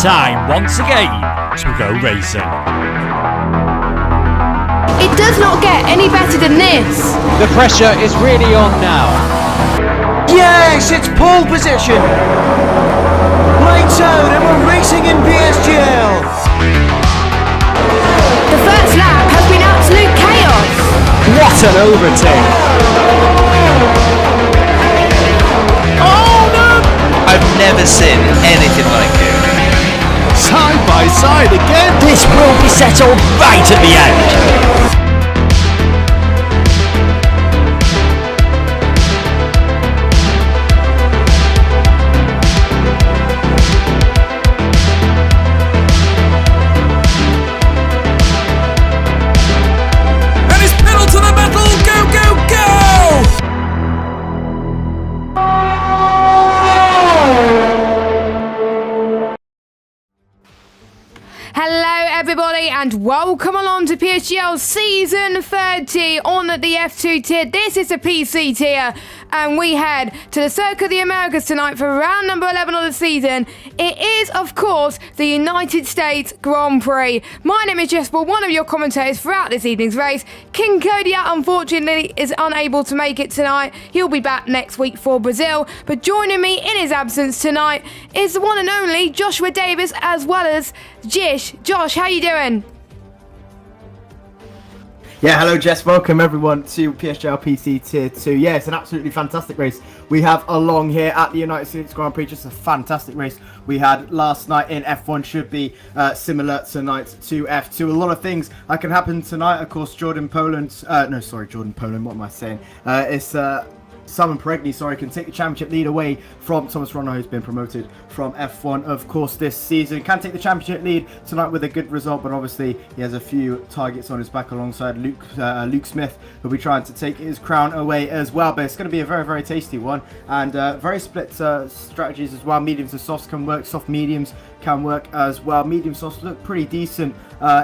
time once again to go racing. It does not get any better than this. The pressure is really on now. Yes, it's pole position. Lights out and we're racing in PSGL. The first lap has been absolute chaos. What an overtake! Oh no! I've never seen anything like it. Side by side again. This will be settled right at the end. Everybody, and welcome along to PSGL Season 30 on the F2 tier. This is the PC tier, and we head to the Circuit of the Americas tonight for round number 11 of the season. It is, of course, the United States Grand Prix. My name is Jesper, one of your commentators throughout this evening's race. King Kodiak, unfortunately, is unable to make it tonight. He'll be back next week for Brazil, but joining me in his absence tonight is the one and only Joshua Davis, as well as Jish. Josh, how you doing? Yeah, hello Jess, welcome everyone to PSGL PC Tier 2. Yeah, it's an absolutely fantastic race we have along here at the United States Grand Prix. Just a fantastic race we had last night in F1 should be similar tonight to F2. A lot of things that can happen tonight. Of course, Jordan Poland, what am I saying? It's Simon Peregni, can take the championship lead away from Thomas Ronno, who's been promoted from F1, of course, this season. Can take the championship lead tonight with a good result, but obviously he has a few targets on his back alongside Luke Smith, who'll be trying to take his crown away as well. But it's going to be a very, very tasty one, and very split strategies as well. Mediums and softs can work, soft mediums can work as well. Medium softs look pretty decent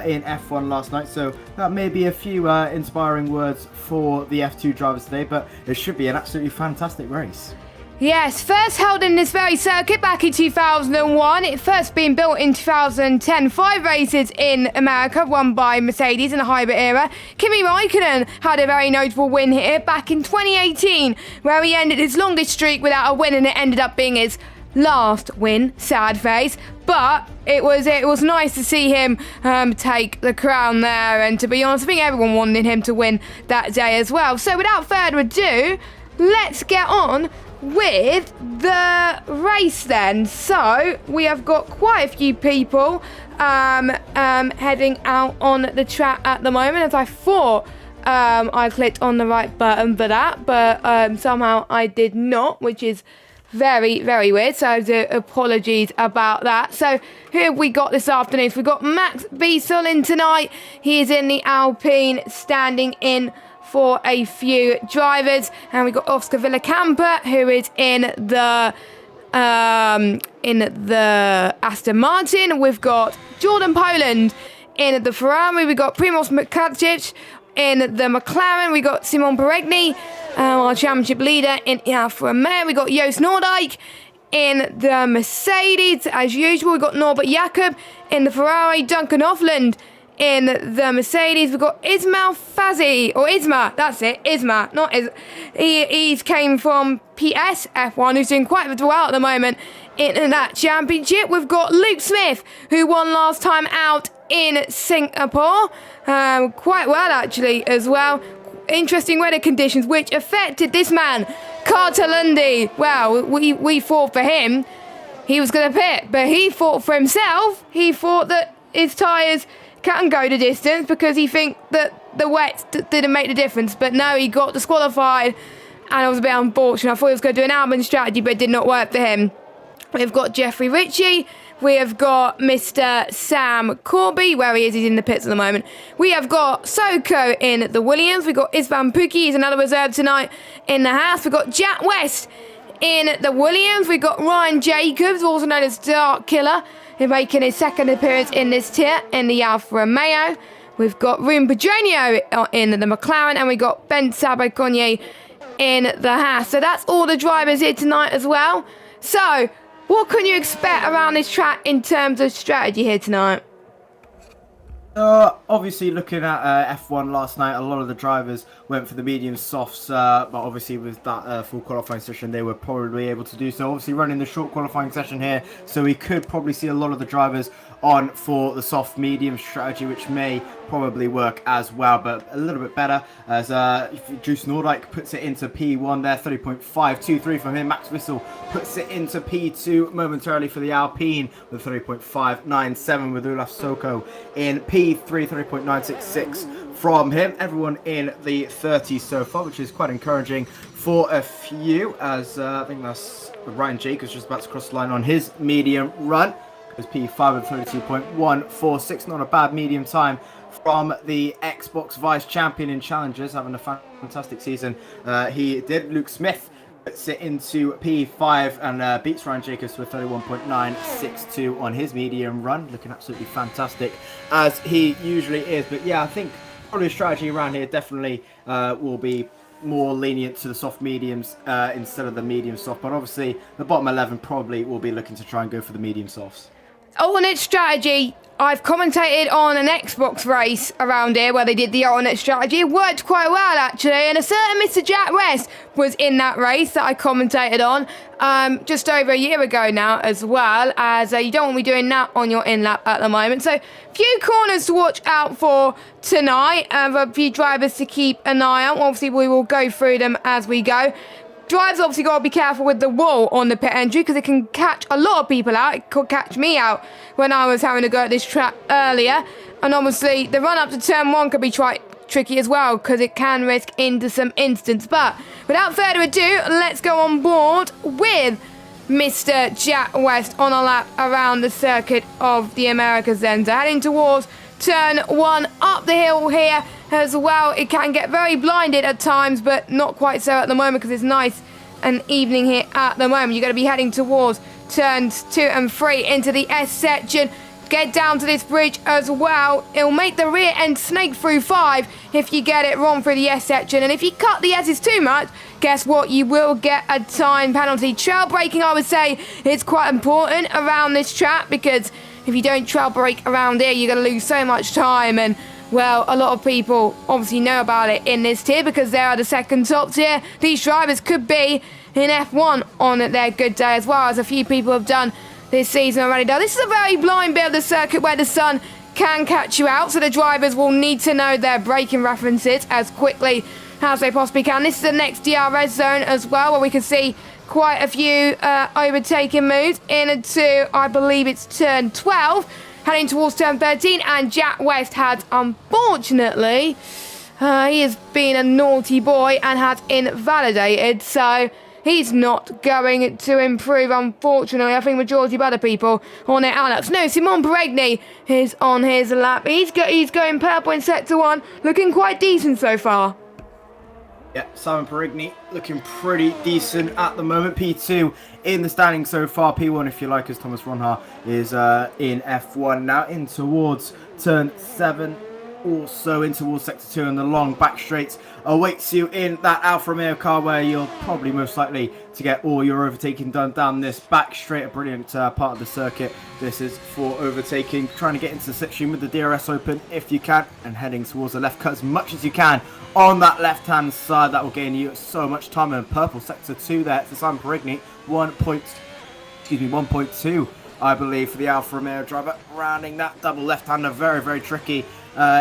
in F1 last night, so that may be a few inspiring words for the F2 drivers today, but it should be an absolutely fantastic race. Yes, first held in this very circuit back in 2001. It first been built in 2010. 5 races in America, won by Mercedes in the hybrid era. Kimi Raikkonen had a very notable win here back in 2018, where he ended his longest streak without a win, and it ended up being his last win. Sad face, but it was nice to see him take the crown there, and to be honest, I think everyone wanted him to win that day as well. So without further ado, let's get on with the race then. So we have got quite a few people heading out on the track at the moment, as I thought I clicked on the right button for that, but somehow I did not, which is very, very weird, so apologies about that. So who have we got this afternoon? So we've got Max Wiesel in tonight. He is in the Alpine, standing in for a few drivers, and we've got Oscar Villacampa, who is in the Aston Martin. We've got Jordan Poland in the Ferrari. We've got Primoz Makacic in the McLaren. We got Simon Peregni, our championship leader, in Alfa Romeo. We got Joost Noordijk in the Mercedes, as usual. We got Norbert Jacob in the Ferrari. Duncan Hoffland in the Mercedes. We've got Ismail Fazi, or Isma, that's it, Isma, not Is. He's came from PS F1, who's doing quite well at the moment in that championship. We've got Luke Smith, who won last time out in Singapore, quite well actually as well. Interesting weather conditions which affected this man, Carter Lundy. Well, we fought for him. He was going to pit, but he fought for himself. He thought that his tyres can go the distance because he think that the wet didn't make the difference, but no, he got disqualified, and it was a bit unfortunate. I thought he was going to do an Albon strategy, but it did not work for him. We've got Jeffrey Ritchie. We have got Mr. Sam Corby, where he is. He's in the pits at the moment. We have got Soko in the Williams. We've got Isvan Puki. He's another reserve tonight in the house. We've got Jack West in the Williams. We've got Ryan Jacobs, also known as Dark Killer, making his second appearance in this tier in the Alfa Romeo. We've got Rune Pedronio in the McLaren, and we've got Ben Sabaconnier in the Haas. So that's all the drivers here tonight as well. So what can you expect around this track in terms of strategy here tonight? Obviously, looking at F1 last night, a lot of the drivers went for the medium softs, but obviously with that full qualifying session, they were probably able to do so. Obviously, running the short qualifying session here, so we could probably see a lot of the drivers on for the soft medium strategy, which may probably work as well, but a little bit better as Juice Nordyke puts it into P1 there, 30.523 from him. Max Wissel puts it into P2 momentarily for the Alpine with 30.597 with Olaf Soko in P3, 30.966 from him. Everyone in the 30s so far, which is quite encouraging for a few, as I think that's Ryan Jacobs just about to cross the line on his medium run. As P5 with 32.146, not a bad medium time from the Xbox Vice Champion in Challengers, having a fantastic season. He did. Luke Smith puts it into P5 and beats Ryan Jacobs with 31.962 on his medium run, looking absolutely fantastic as he usually is. But yeah, I think probably a strategy around here definitely will be more lenient to the soft mediums instead of the medium soft, but obviously the bottom 11 probably will be looking to try and go for the medium softs. Alternate strategy. I've commentated on an Xbox race around here where they did the alternate strategy. It worked quite well, actually, and a certain Mr. Jack West was in that race that I commentated on just over a year ago now as well, as you don't want to be doing that on your in-lap at the moment. So, few corners to watch out for tonight, a few drivers to keep an eye on. Obviously, we will go through them as we go. Drivers obviously got to be careful with the wall on the pit entry because it can catch a lot of people out. It could catch me out when I was having to go at this track earlier. And obviously the run up to turn 1 could be quite tricky as well because it can risk into some instance. But without further ado, let's go on board with Mr. Jack West on a lap around the circuit of the Americas then. So heading towards turn 1 up the hill here as well. It can get very blinded at times, but not quite so at the moment because it's nice and evening here at the moment. You're going to be heading towards turns 2 and 3 into the S section. Get down to this bridge as well. It'll make the rear end snake through 5 if you get it wrong through the S section. And if you cut the S's too much, guess what? You will get a time penalty. Trail braking, I would say, is quite important around this track because if you don't trail brake around here, you're going to lose so much time. And, well, a lot of people obviously know about it in this tier because they are the second top tier. These drivers could be in F1 on their good day as well, as a few people have done this season already. Now, this is a very blind bit of the circuit where the sun can catch you out, so the drivers will need to know their braking references as quickly as they possibly can. This is the next DRS zone as well, where we can see quite a few overtaking moves into, I believe it's turn 12, heading towards turn 13, and Jack West has, unfortunately, he has been a naughty boy and has invalidated, so he's not going to improve, unfortunately. I think majority of other people on their outlets. No, Simon Peregni is on his lap. He's going purple in sector 1, looking quite decent so far. Yeah, Simon Perigny looking pretty decent at the moment. P2 in the standing so far. P1, if you like, as Thomas Ronha is in F1 now, in towards turn 7. Also in towards sector 2, and the long back straight awaits you in that Alfa Romeo car, where you're probably most likely to get all your overtaking done down this back straight. A brilliant part of the circuit. This is for overtaking, trying to get into the section with the DRS open if you can, and heading towards the left, cut as much as you can on that left hand side. That will gain you so much time. And purple sector 2 there for Simon Perigny, 1.2 I believe for the Alfa Romeo driver, rounding that double left hander. Very, very tricky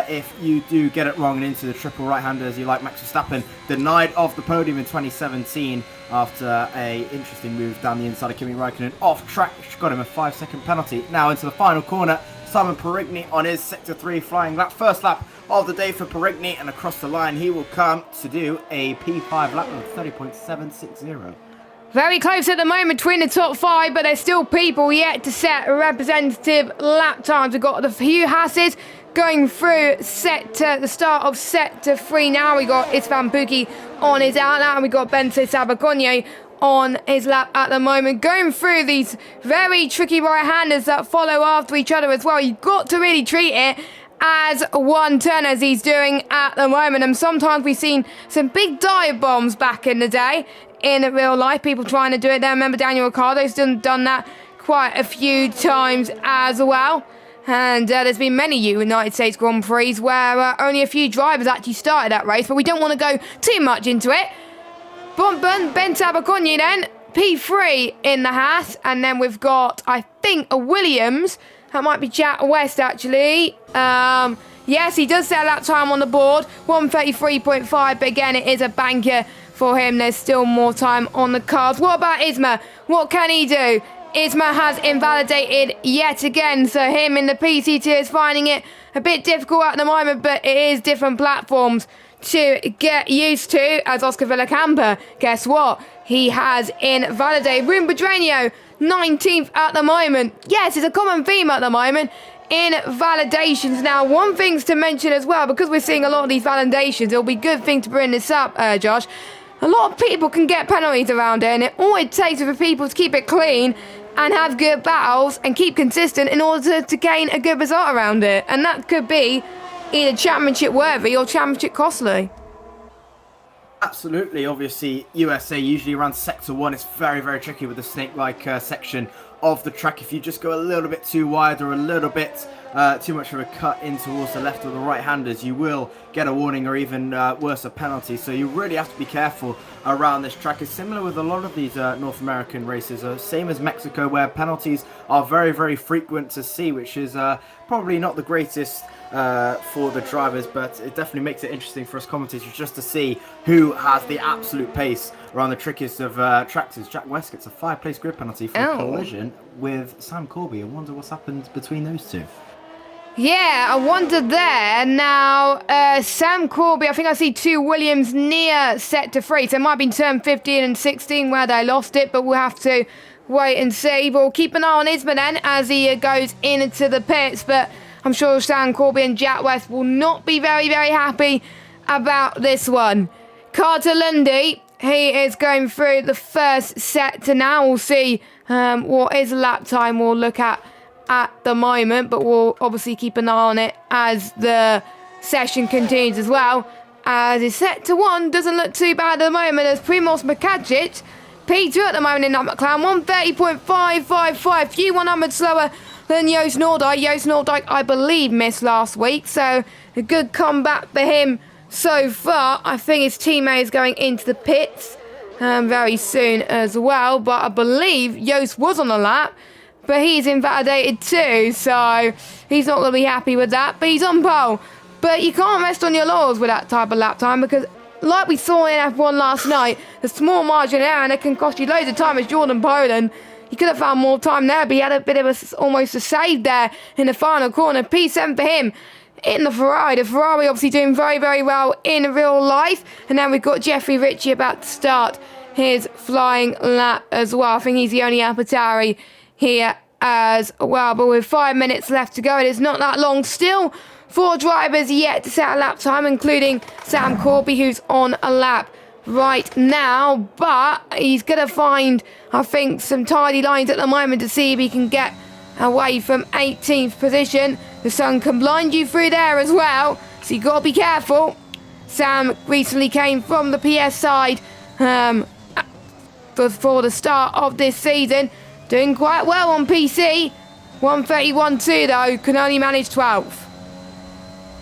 if you do get it wrong and into the triple right-hander, as you like. Max Verstappen denied of the podium in 2017 after a interesting move down the inside of Kimi Räikkönen off track, which got him a 5-second penalty. Now into the final corner, Simon Perigny on his sector 3 flying lap. First lap of the day for Perigny, and across the line he will come to do a P5 lap of 30.760. Very close at the moment between the top 5, but there's still people yet to set representative lap times. We've got the Hugh Hasses going through the start of sector 3 now. We got Istvan Buki on his outlet, and we got Bente Sabagonye on his lap at the moment, going through these very tricky right-handers that follow after each other as well. You've got to really treat it as one turn as he's doing at the moment. And sometimes we've seen some big dive bombs back in the day in real life, people trying to do it there. Remember Daniel Ricciardo's done that quite a few times as well. And there's been many United States Grand Prix where only a few drivers actually started that race, but we don't want to go too much into it. Ben Tabaconyi then, P3 in the Haas, and then we've got, I think, a Williams. That might be Jack West, actually. Yes, he does set a lap time on the board, 1:33.5, but again, it is a banker for him. There's still more time on the cards. What about Isma? What can he do? Isma has invalidated yet again, so him in the PC2 is finding it a bit difficult at the moment, but it is different platforms to get used to. As Oscar Villacampa, guess what? He has invalidated. Ruben Pedreño, 19th at the moment. Yes, it's a common theme at the moment in validations. Now, one thing's to mention as well, because we're seeing a lot of these validations, it'll be a good thing to bring this up, Josh. A lot of people can get penalties around here, and all it takes is for people to keep it clean and have good battles and keep consistent in order to gain a good result around it. And that could be either championship worthy or championship costly. Absolutely. Obviously, USA usually around sector 1. It's very, very tricky with the snake-like section of the track. If you just go a little bit too wide or a little bit too much of a cut in towards the left or the right-handers, you will get a warning or even worse, a penalty. So you really have to be careful around this track. It's similar with a lot of these North American races, same as Mexico, where penalties are very, very frequent to see, which is probably not the greatest for the drivers, but it definitely makes it interesting for us commentators just to see who has the absolute pace around the trickiest of tracks. Jack West gets a 5-place grid penalty for a collision with Sam Corby. I wonder what's happened between those two. Yeah, I wonder there. Now, Sam Corby, I think I see two Williams near set to 3. So it might have been turn 15 and 16 where they lost it, but we'll have to wait and see. But we'll keep an eye on Isma then as he goes into the pits. But I'm sure Sam Corby and Jack West will not be very, very happy about this one. Carter Lundy, he is going through the first sector now. We'll see what his lap time we'll look at the moment, but we'll obviously keep an eye on it as the session continues as well. As his sector 1 doesn't look too bad at the moment, as Primož Makacic, P2 at the moment in that McLaren, 1:30.555, few 100 slower than Joost Noordijk. Joost Noordijk, I believe, missed last week, so a good comeback for him so far. I think his teammate is going into the pits very soon as well, but I believe Joost was on the lap, but he's invalidated too, so he's not going to be happy with that, but he's on pole. But you can't rest on your laurels with that type of lap time, because like we saw in F1 last night, the small margin of error, and it can cost you loads of time, as Jordan Poland. He could have found more time there, but he had a bit of almost a save there in the final corner. P7 for him in the Ferrari. The Ferrari obviously doing very, very well in real life. And then we've got Jeffrey Ritchie about to start his flying lap as well. I think he's the only AlphaTauri here as well. But with 5 minutes left to go, it is not that long. Still 4 drivers yet to set a lap time, including Sam Corby, who's on a lap right now, but he's going to find, I think, some tidy lines at the moment to see if he can get away from 18th position. The sun can blind you through there as well, so you got to be careful. Sam recently came from the PS side for the start of this season, doing quite well on PC. 1:31.2 though, can only manage 12th.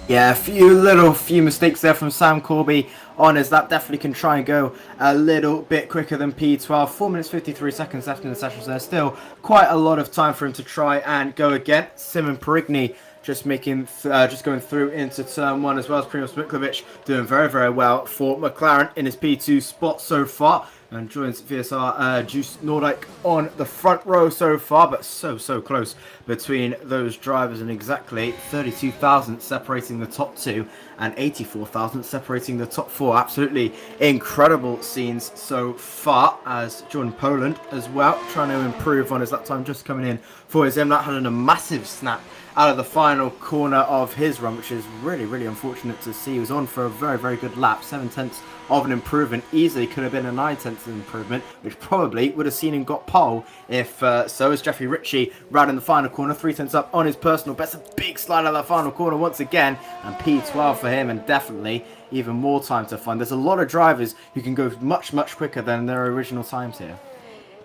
Yeah, a few mistakes there from Sam Corby on as that definitely can try and go a little bit quicker than P12. 4 minutes 53 seconds left in the session, so there's still quite a lot of time for him to try and go again. Simon Perigny just going through into turn 1, as well as Primož Mikulić doing very, very well for McLaren in his P2 spot so far. And joins VSR Joost Noordijk on the front row so far, but so close between those drivers, and exactly 32 thousandths separating the top 2 and 84 thousandths separating the top 4. Absolutely incredible scenes so far, as Jordan Poland as well trying to improve on his lap time, just coming in for his M-Lap, having a massive snap out of the final corner of his run, which is really, really unfortunate to see. He was on for a very, very good lap, 7/10 of an improvement. Easily could have been a 9/10 improvement, which probably would have seen him got pole if so. As Jeffrey Ritchie ran in the final corner, 3/10 up on his personal best. A big slide out of that final corner once again, and P12 for him, and definitely even more time to find. There's a lot of drivers who can go much, much quicker than their original times here.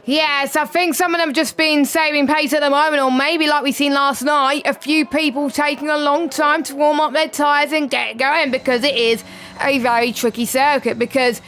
Yes, I think some of them have just been saving pace at the moment, or maybe like we seen last night, a few people taking a long time to warm up their tyres and get going, because it is a very tricky circuit, because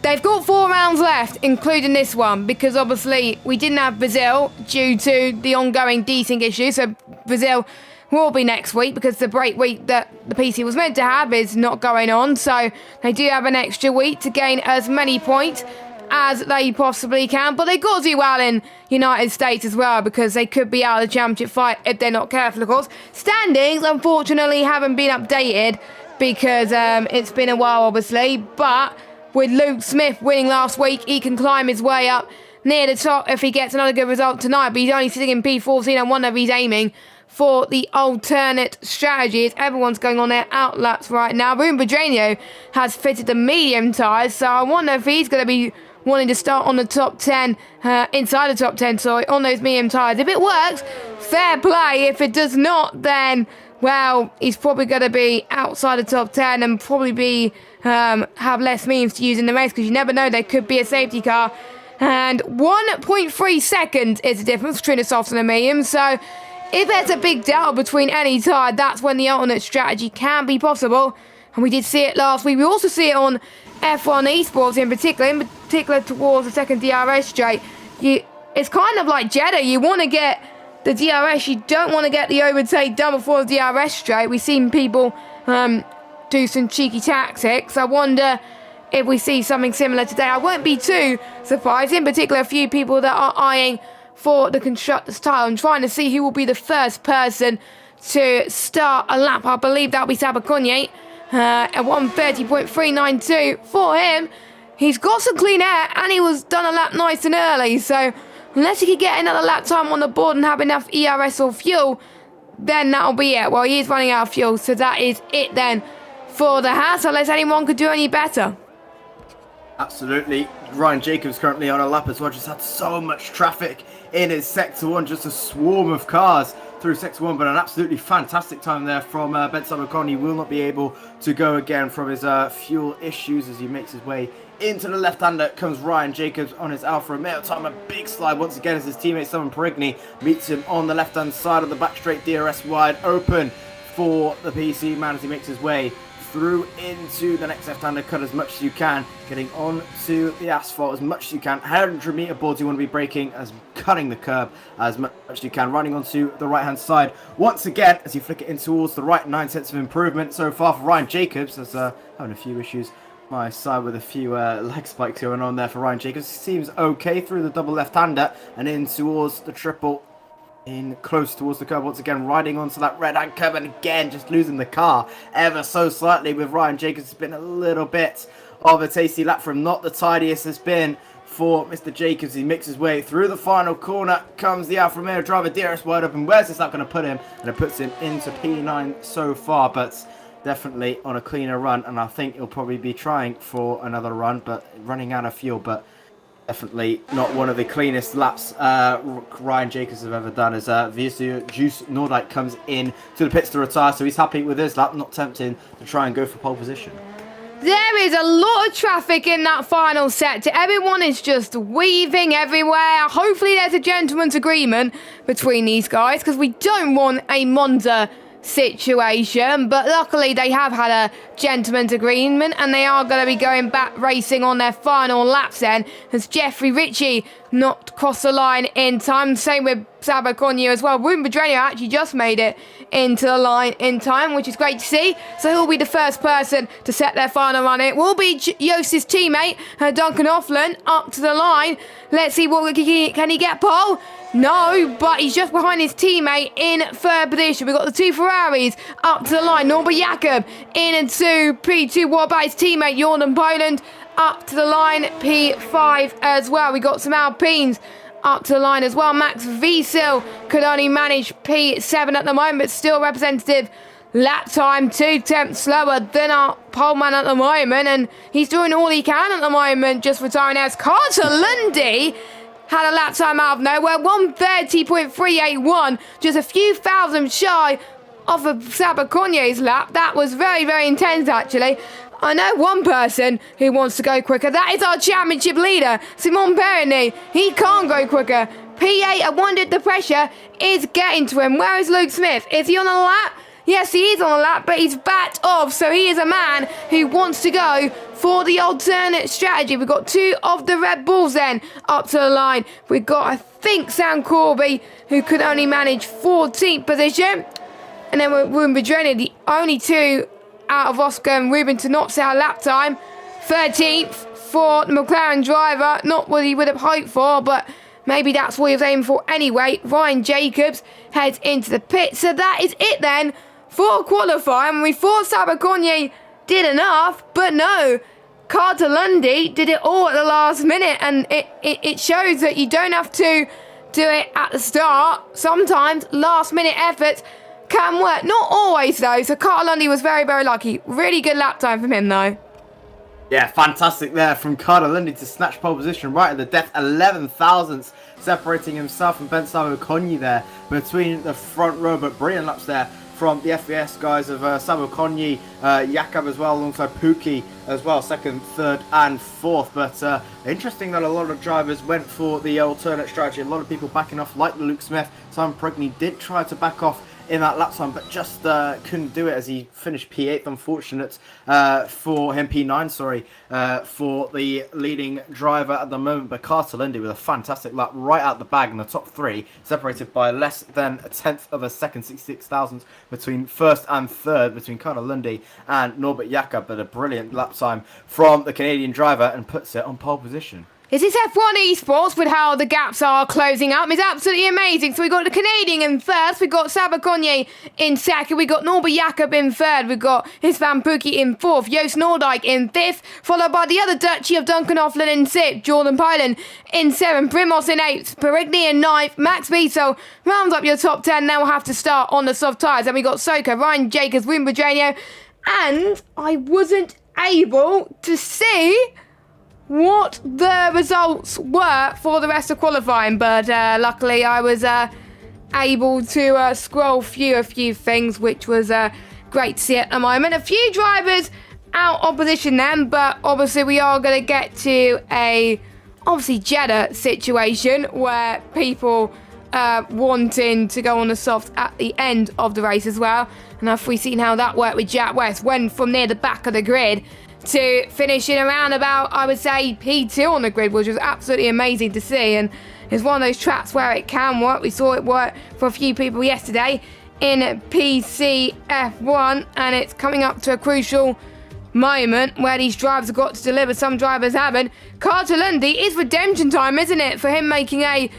they've got 4 rounds left, including this one, because obviously we didn't have Brazil due to the ongoing desync issue, so Brazil will be next week because the break week that the PC was meant to have is not going on, so they do have an extra week to gain as many points as they possibly can, but they've got to do well in United States as well, because they could be out of the championship fight if they're not careful, of course. Standings, unfortunately, haven't been updated because it's been a while, obviously, but with Luke Smith winning last week, he can climb his way up near the top if he gets another good result tonight, but he's only sitting in P14. I wonder if he's aiming for the alternate strategies. Everyone's going on their outlaps right now. Ruben Pedreño has fitted the medium tyres, so I wonder if he's going to be wanting to start on the top 10, inside the top 10, sorry, on those medium tyres. If it works, fair play. If it does not, then, well, he's probably going to be outside the top 10 and probably be have less means to use in the race, because you never know, there could be a safety car. And 1.3 seconds is the difference between the softs and the medium, so if there's a big delta between any tyre, that's when the alternate strategy can be possible. And we did see it last week. We also see it on F1 Esports in particular towards the second DRS straight. It's kind of like Jeddah. You want to get the DRS, you don't want to get the overtake done before the DRS straight. We've seen people do some cheeky tactics. I wonder if we see something similar today. I won't be too surprised. In particular, a few people that are eyeing for the constructor's title and trying to see who will be the first person to start a lap. I believe that'll be Sabaconye. At 1:30.392 for him. He's got some clean air and he was done a lap nice and early, so unless he could get another lap time on the board and have enough ERS or fuel, then that'll be it. Well, he is running out of fuel, so that is it then for the Haas, unless anyone could do any better. Absolutely. Ryan Jacobs currently on a lap as well. Just had so much traffic in his Sector 1, just a swarm of cars through Sector 1, but an absolutely fantastic time there from Ben Sabaconye. He will not be able to go again from his fuel issues as he makes his way into the left-hander. Comes Ryan Jacobs on his Alfa Romeo. Time a big slide once again as his teammate Simon Perigny meets him on the left-hand side of the back straight. DRS wide open for the PC man as he makes his way through into the next left-hander. Cut as much as you can, getting onto the asphalt as much as you can. 100-meter boards you want to be braking, as cutting the curb as much as you can, running onto the right-hand side once again as you flick it in towards the right. 9 cents of improvement so far for Ryan Jacobs, as having a few issues my side with a few leg spikes going on there for Ryan Jacobs. Seems okay through the double left-hander and in towards the triple, in close towards the curb once again, riding onto that red hand curb, and again just losing the car ever so slightly with Ryan Jacobs. It's been a little bit of a tasty lap from not the tidiest has been for Mr. Jacobs. He makes his way through the final corner. Comes the Alfa Romeo driver, DRS wide open. Where's this lap going to put him? And it puts him into P9 so far, but definitely on a cleaner run, and I think he'll probably be trying for another run, but running out of fuel. But definitely not one of the cleanest laps Ryan Jacobs have ever done, as Juice Nordike comes in to the pits to retire, so he's happy with his lap, not tempting to try and go for pole position. There is a lot of traffic in that final sector. Everyone is just weaving everywhere. Hopefully there's a gentleman's agreement between these guys, because we don't want a Monza situation, but luckily they have had a gentleman's agreement and they are going to be going back racing on their final laps then, as Jeffrey Ritchie not crossed the line in time. Same with Sabaconye as well. Ruben Pedreño actually just made it into the line in time, which is great to see. So he'll be the first person to set their final run. It will be Jost's teammate, Duncan Offland, up to the line. Let's see, what can he get pole? No, but he's just behind his teammate in third position. We've got the two Ferraris up to the line. Norbert Jakob in into P2. What about his teammate, Jordan Poland? Up to the line, P5 as well. We got some Alpines up to the line as well. Max Wiesel could only manage P7 at the moment, but still representative lap time, 2/10 slower than our poleman at the moment, and he's doing all he can at the moment, just retiring as Carter Lundy had a lap time out of nowhere, 1:30.381, just a few thousand shy off of Sabaconier's lap. That was very, very intense, actually. I know one person who wants to go quicker. That is our championship leader, Simon Perroni. He can't go quicker. P8, I wondered the pressure is getting to him. Where is Luke Smith? Is he on a lap? Yes, he is on a lap, but he's backed off. So he is a man who wants to go for the alternate strategy. We've got 2 of the Red Bulls then up to the line. We've got, I think, Sam Corby, who could only manage 14th position. And then we're Bedreni, the only 2 out of Oscar and Ruben to not set a lap time. 13th for the McLaren driver. Not what he would have hoped for, but maybe that's what he was aiming for anyway. Ryan Jacobs heads into the pit. So that is it then for qualifying. We thought Sabaconier did enough, but no. Carter Lundy did it all at the last minute, and it shows that you don't have to do it at the start. Sometimes last minute efforts can work. Not always, though. So Carter Lundy was very, very lucky. Really good lap time from him, though. Yeah, fantastic there from Carter Lundy to snatch pole position right at the death, 11 thousandths, separating himself and Ben Sabacogni there between the front row. But brilliant laps there from the FVS guys of Sabacogni, Jakob as well, alongside Pookie as well, 2nd, 3rd and 4th. But interesting that a lot of drivers went for the alternate strategy. A lot of people backing off, like Luke Smith. Simon Pregney did try to back off in that lap time, but just couldn't do it as he finished P8. Unfortunate for him, P9, sorry, for the leading driver at the moment. But Carter Lundy with a fantastic lap right out the bag in the top 3, separated by less than a tenth of a second, 66 thousandths between 1st and 3rd, between Carter Lundy and Norbert Jakob. But a brilliant lap time from the Canadian driver and puts it on pole position. Is this F1 esports with how the gaps are closing up? It's absolutely amazing. So we got the Canadian in first, we got Sabacogni in second, we got Norbert Jakob in third, we got Hisvan Pookie in fourth, Joost Noordijk in fifth, followed by the other Dutchie of Duncan Offlin in sixth, Jordan Poland in seventh, Primos in eighth, Perigny in ninth, Max Wiesel rounds up your top 10. Now we'll have to start on the soft tyres. Then we got Soka, Ryan Jacobs, Wim Bedranio, and I wasn't able to see what the results were for the rest of qualifying, but luckily I was able to scroll through a few things, which was great to see at the moment. A few drivers out of position then, but obviously we are going to get to a Jeddah situation where people wanting to go on the soft at the end of the race as well. And if we've seen how that worked with Jack West, went from near the back of the grid to finishing around about, I would say, P2 on the grid, which was absolutely amazing to see. And it's one of those tracks where it can work. We saw it work for a few people yesterday in PCF1, and it's coming up to a crucial moment where these drivers have got to deliver. Some drivers haven't. Carter Lundy, it's redemption time, isn't it, for him making a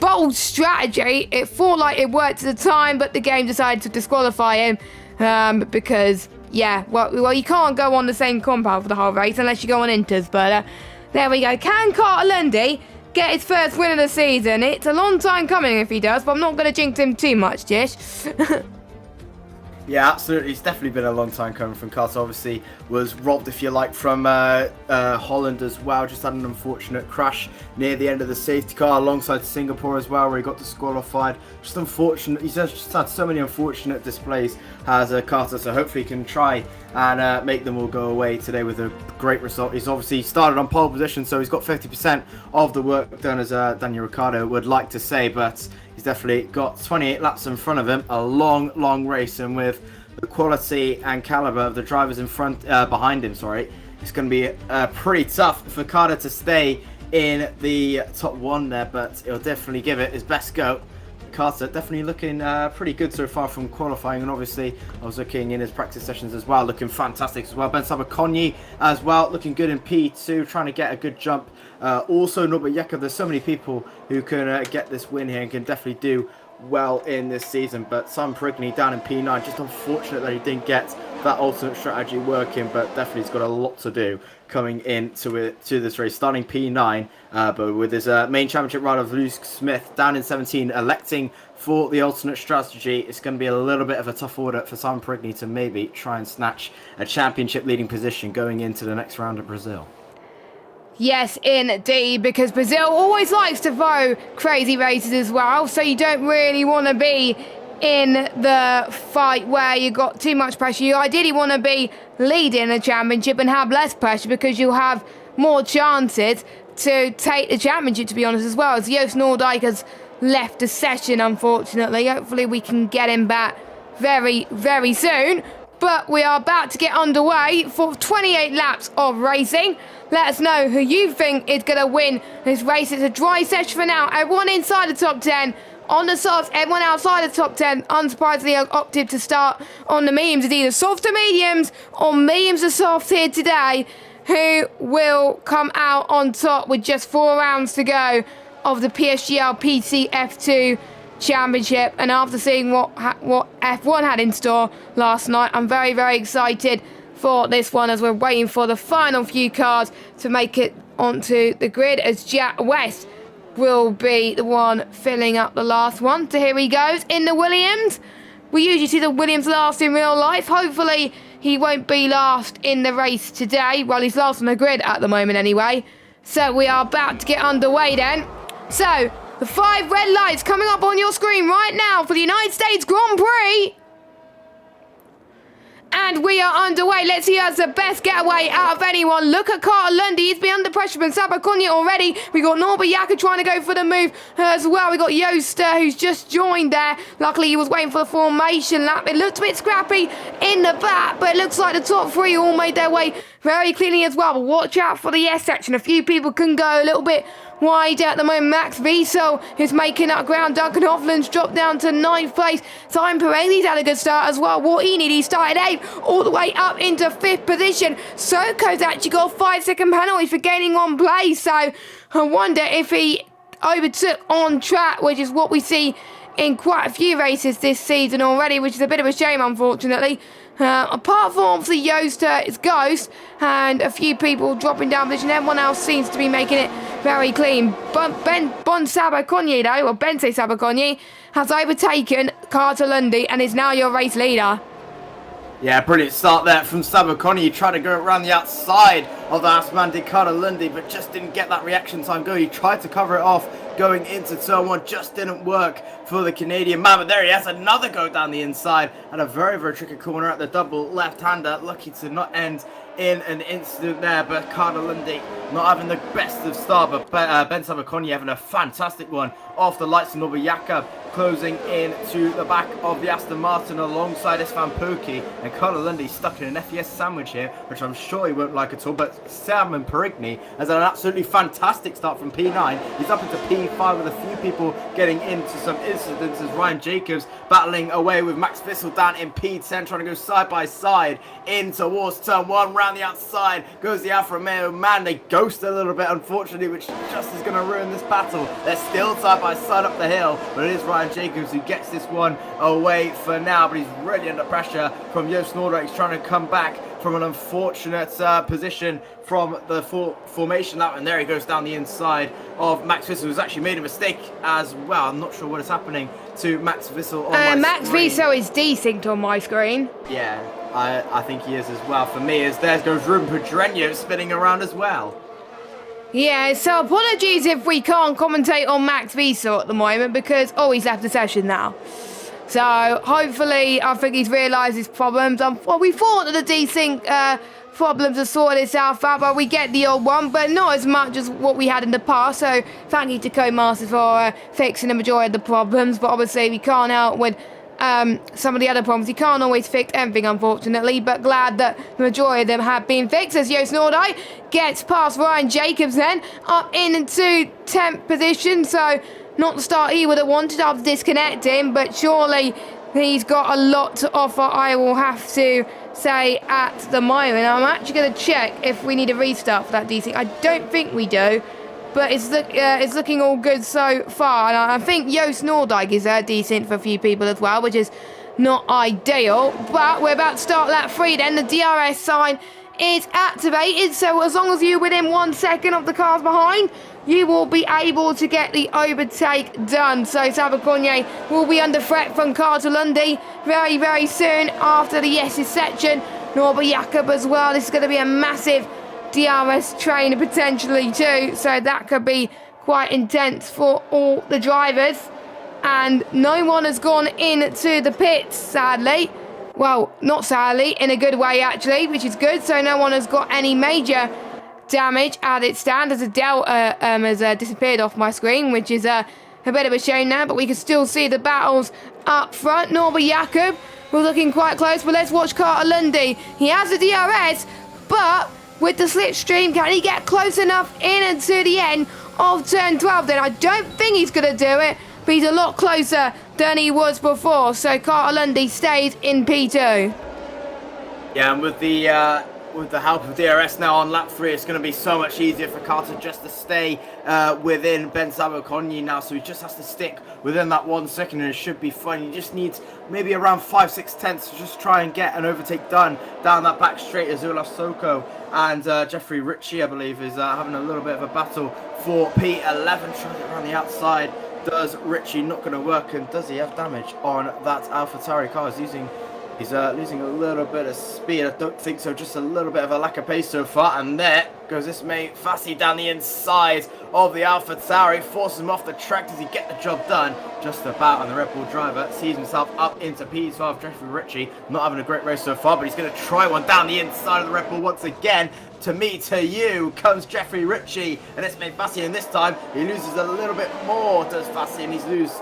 bold strategy. It thought like it worked at the time, but the game decided to disqualify him because yeah, well, you can't go on the same compound for the whole race unless you go on inters. But there we go. Can Carter Lundy get his first win of the season? It's a long time coming if he does, but I'm not going to jinx him too much, Jish. Yeah, absolutely. It's definitely been a long time coming from Carter. Obviously, was robbed, if you like, from Holland as well. Just had an unfortunate crash near the end of the safety car alongside Singapore as well, where he got disqualified. Just unfortunate. He's just had so many unfortunate displays as Carter, so hopefully he can try and make them all go away today with a great result. He's obviously started on pole position, so he's got 50% of the work done, as Daniel Ricciardo would like to say, but he's definitely got 28 laps in front of him, a long race, and with the quality and caliber of the drivers in front, behind him, it's going to be pretty tough for Carter to stay in the top 1 there, but he'll definitely give it his best go. Carter definitely looking pretty good so far from qualifying, and obviously I was looking in his practice sessions as well, looking fantastic as well. Ben Sabacogni as well, looking good in P2, trying to get a good jump. Also Norbert Jakob, there's so many people who can get this win here and can definitely do well in this season, but Simon Perigny down in P9, just unfortunate that he didn't get that alternate strategy working, but definitely he's got a lot to do coming into this race, starting P9, but with his main championship rider Luke Smith down in 17, electing for the alternate strategy. It's going to be a little bit of a tough order for Simon Perigny to maybe try and snatch a championship leading position going into the next round of Brazil. Yes, indeed, because Brazil always likes to throw crazy races as well, so you don't really want to be in the fight where you got too much pressure. You ideally want to be leading a championship and have less pressure because you'll have more chances to take the championship, to be honest, as well. As Joost Noordijk has left the session, unfortunately. Hopefully we can get him back very, very soon. But we are about to get underway for 28 laps of racing. Let us know who you think is going to win this race. It's a dry session for now. Everyone inside the top 10 on the softs, everyone outside the top 10, unsurprisingly, have opted to start on the mediums. It's either soft to mediums or mediums to soft here today. Who will come out on top with just 4 rounds to go of the PSGL PC F2 Championship? And after seeing what F1 had in store last night, I'm very, very excited for this one as we're waiting for the final few cars to make it onto the grid, as Jack West will be the one filling up the last one. So here he goes in the Williams. We usually see the Williams last in real life. Hopefully he won't be last in the race today. Well, he's last on the grid at the moment anyway. So we are about to get underway then. So the 5 red lights coming up on your screen right now for the United States Grand Prix. And we are underway. Let's see who has the best getaway out of anyone. Look at Carl Lundy. He's been under pressure from Sabaconia already. We got Norbert Jaka trying to go for the move as well. We got Joost who's just joined there. Luckily, he was waiting for the formation lap. It looked a bit scrappy in the back, but it looks like the top 3 all made their way very cleanly as well. But watch out for the S section. A few people can go a little bit wide at the moment. Max Wiesel is making up ground. Duncan Hoffland's dropped down to 9th place. Simon Perigny's had a good start as well. What he needed, he started 8th, all the way up into 5th position. Soko's actually got a 5-second penalty for gaining 1 place. So I wonder if he overtook on track, which is what we see in quite a few races this season already, which is a bit of a shame, unfortunately. Apart from obviously Joost, it's Ghost, and a few people dropping down position. Everyone else seems to be making it very clean. But Ben Sabaconia, though, or Bense Sabaconia, has overtaken Carter Lundy and is now your race leader. Yeah, brilliant start there from Sabaconia. He tried to go around the outside of the Asman Carter Lundy, but just didn't get that reaction time going. He tried to cover it off going into turn 1, just didn't work for the Canadian man. But there he has another go down the inside and a very, very tricky corner at the double left-hander. Lucky to not end in an incident there, but Carter Lundy not having the best of start, but Ben Sabaconia having a fantastic one off the lights of Norbert Jaka, closing in to the back of the Aston Martin alongside Istvan Purki, and Carter Lundy stuck in an FES sandwich here, which I'm sure he won't like at all. But Simon Perigny has had an absolutely fantastic start from P9. He's up into P5 with a few people getting into some incidents as Ryan Jacobs battling away with Max Wiesel down in P10, trying to go side by side in towards turn 1. Round the outside goes the Alfa Romeo man. They ghost a little bit, unfortunately, which just is going to ruin this battle. They're still side by side up the hill, but it is Ryan Jacobs who gets this one away for now. But he's really under pressure from Joost Noordijk. He's trying to come back from an unfortunate position from the formation lap, and there he goes down the inside of Max Wiesel, who's actually made a mistake as well. I'm not sure what is happening to Max Wiesel on my Max screen. Wiesel is desynced on my screen. Yeah, I think he is as well. For me, as there goes Ruben Pedreño spinning around as well. Yeah, so apologies if we can't commentate on Max Wiesel at the moment because, he's left the session now. So hopefully, I think he's realised his problems. Well, we thought that the desync problems are sorted itself out, but we get the old one, but not as much as what we had in the past. So thank you to Codemasters for fixing the majority of the problems, but obviously we can't help with some of the other problems. You can't always fix everything, unfortunately, but glad that the majority of them have been fixed, as Joost Noordijk gets past Ryan Jacobs then, up into 10th position. So not the start he would have wanted after disconnecting, but surely he's got a lot to offer, I will have to say, at the moment. I'm actually going to check if we need a restart for that desync. I don't think we do, but it's looking all good so far. And I think Joost Noordijk is desync for a few people as well, which is not ideal. But we're about to start lap 3 then. The DRS sign is activated, so as long as you're within 1 second of the cars behind, you will be able to get the overtake done. So Sabaconye will be under threat from Carter-Lundy very, very soon after the yeses section. Norbert Jakob as well. This is going to be a massive DRS train potentially too, so that could be quite intense for all the drivers. And no one has gone into the pits, sadly. Well, not sadly, in a good way actually, which is good. So no one has got any major damage as it stands, as Adele has disappeared off my screen, which is a bit of a shame now, but we can still see the battles up front. Norbert Jakob, we're looking quite close, but let's watch Carter-Lundy. He has the DRS, but with the slipstream, can he get close enough in to the end of turn 12? Then I don't think he's going to do it, but he's a lot closer than he was before. So Carter-Lundy stays in P2. Yeah, and with the help of DRS now on lap 3, it's going to be so much easier for Carter just to stay within Ben Sabaconye now. So he just has to stick within that 1 second and it should be fine. He just needs maybe around 5-6 tenths to just try and get an overtake done down that back straight. Azula Soko and Jeffrey Ritchie, I believe, is having a little bit of a battle for P11, trying to get around the outside. Does Ritchie not going to work, and does he have damage on that AlphaTauri car? He's losing a little bit of speed. I don't think so, just a little bit of a lack of pace so far. And there goes this mate Fassi down the inside of the AlphaTauri, forces him off the track. Does he get the job done? Just about, and the Red Bull driver sees himself up into P12. Jeffrey Ritchie not having a great race so far, but he's going to try one down the inside of the Red Bull once again. To me, to you, comes Jeffrey Ritchie, and this made Fassi, and this time he loses a little bit more, does Fassi, and he's lose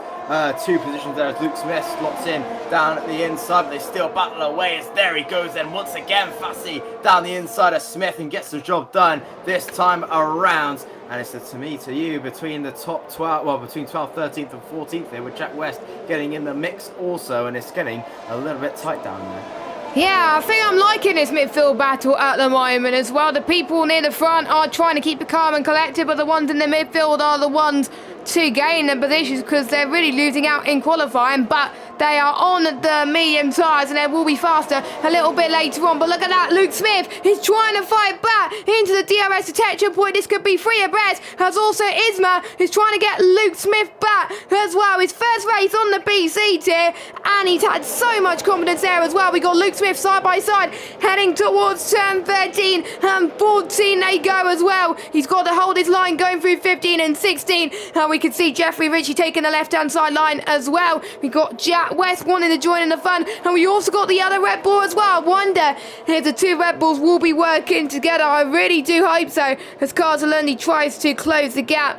2 positions there as Luke Smith slots in down at the inside, but they still battle away as there he goes then once again. Fassi down the inside of Smith and gets the job done this time around. And it's a to me, to you between the top 12, well, between 12th, 13th and 14th there, with Jack West getting in the mix also, and it's getting a little bit tight down there. Yeah, I think I'm liking this midfield battle at the moment as well. The people near the front are trying to keep it calm and collected, but the ones in the midfield are the ones to gain the positions because they're really losing out in qualifying, but they are on the medium tyres and they will be faster a little bit later on. But look at that, Luke Smith is trying to fight back into the DRS detection point. This could be 3 abreast, as also Isma is trying to get Luke Smith back as well. His first race on the BC tier, and he's had so much confidence there as well. We got Luke Smith side by side heading towards turn 13 and 14 they go as well. He's got to hold his line going through 15 and 16, and we can see Jeffrey Ritchie taking the left hand side line as well. We got Jack West wanting to join in the fun, and we also got the other Red Bull as well. I wonder if the 2 Red Bulls will be working together. I really do hope so, as Carter-Lundy tries to close the gap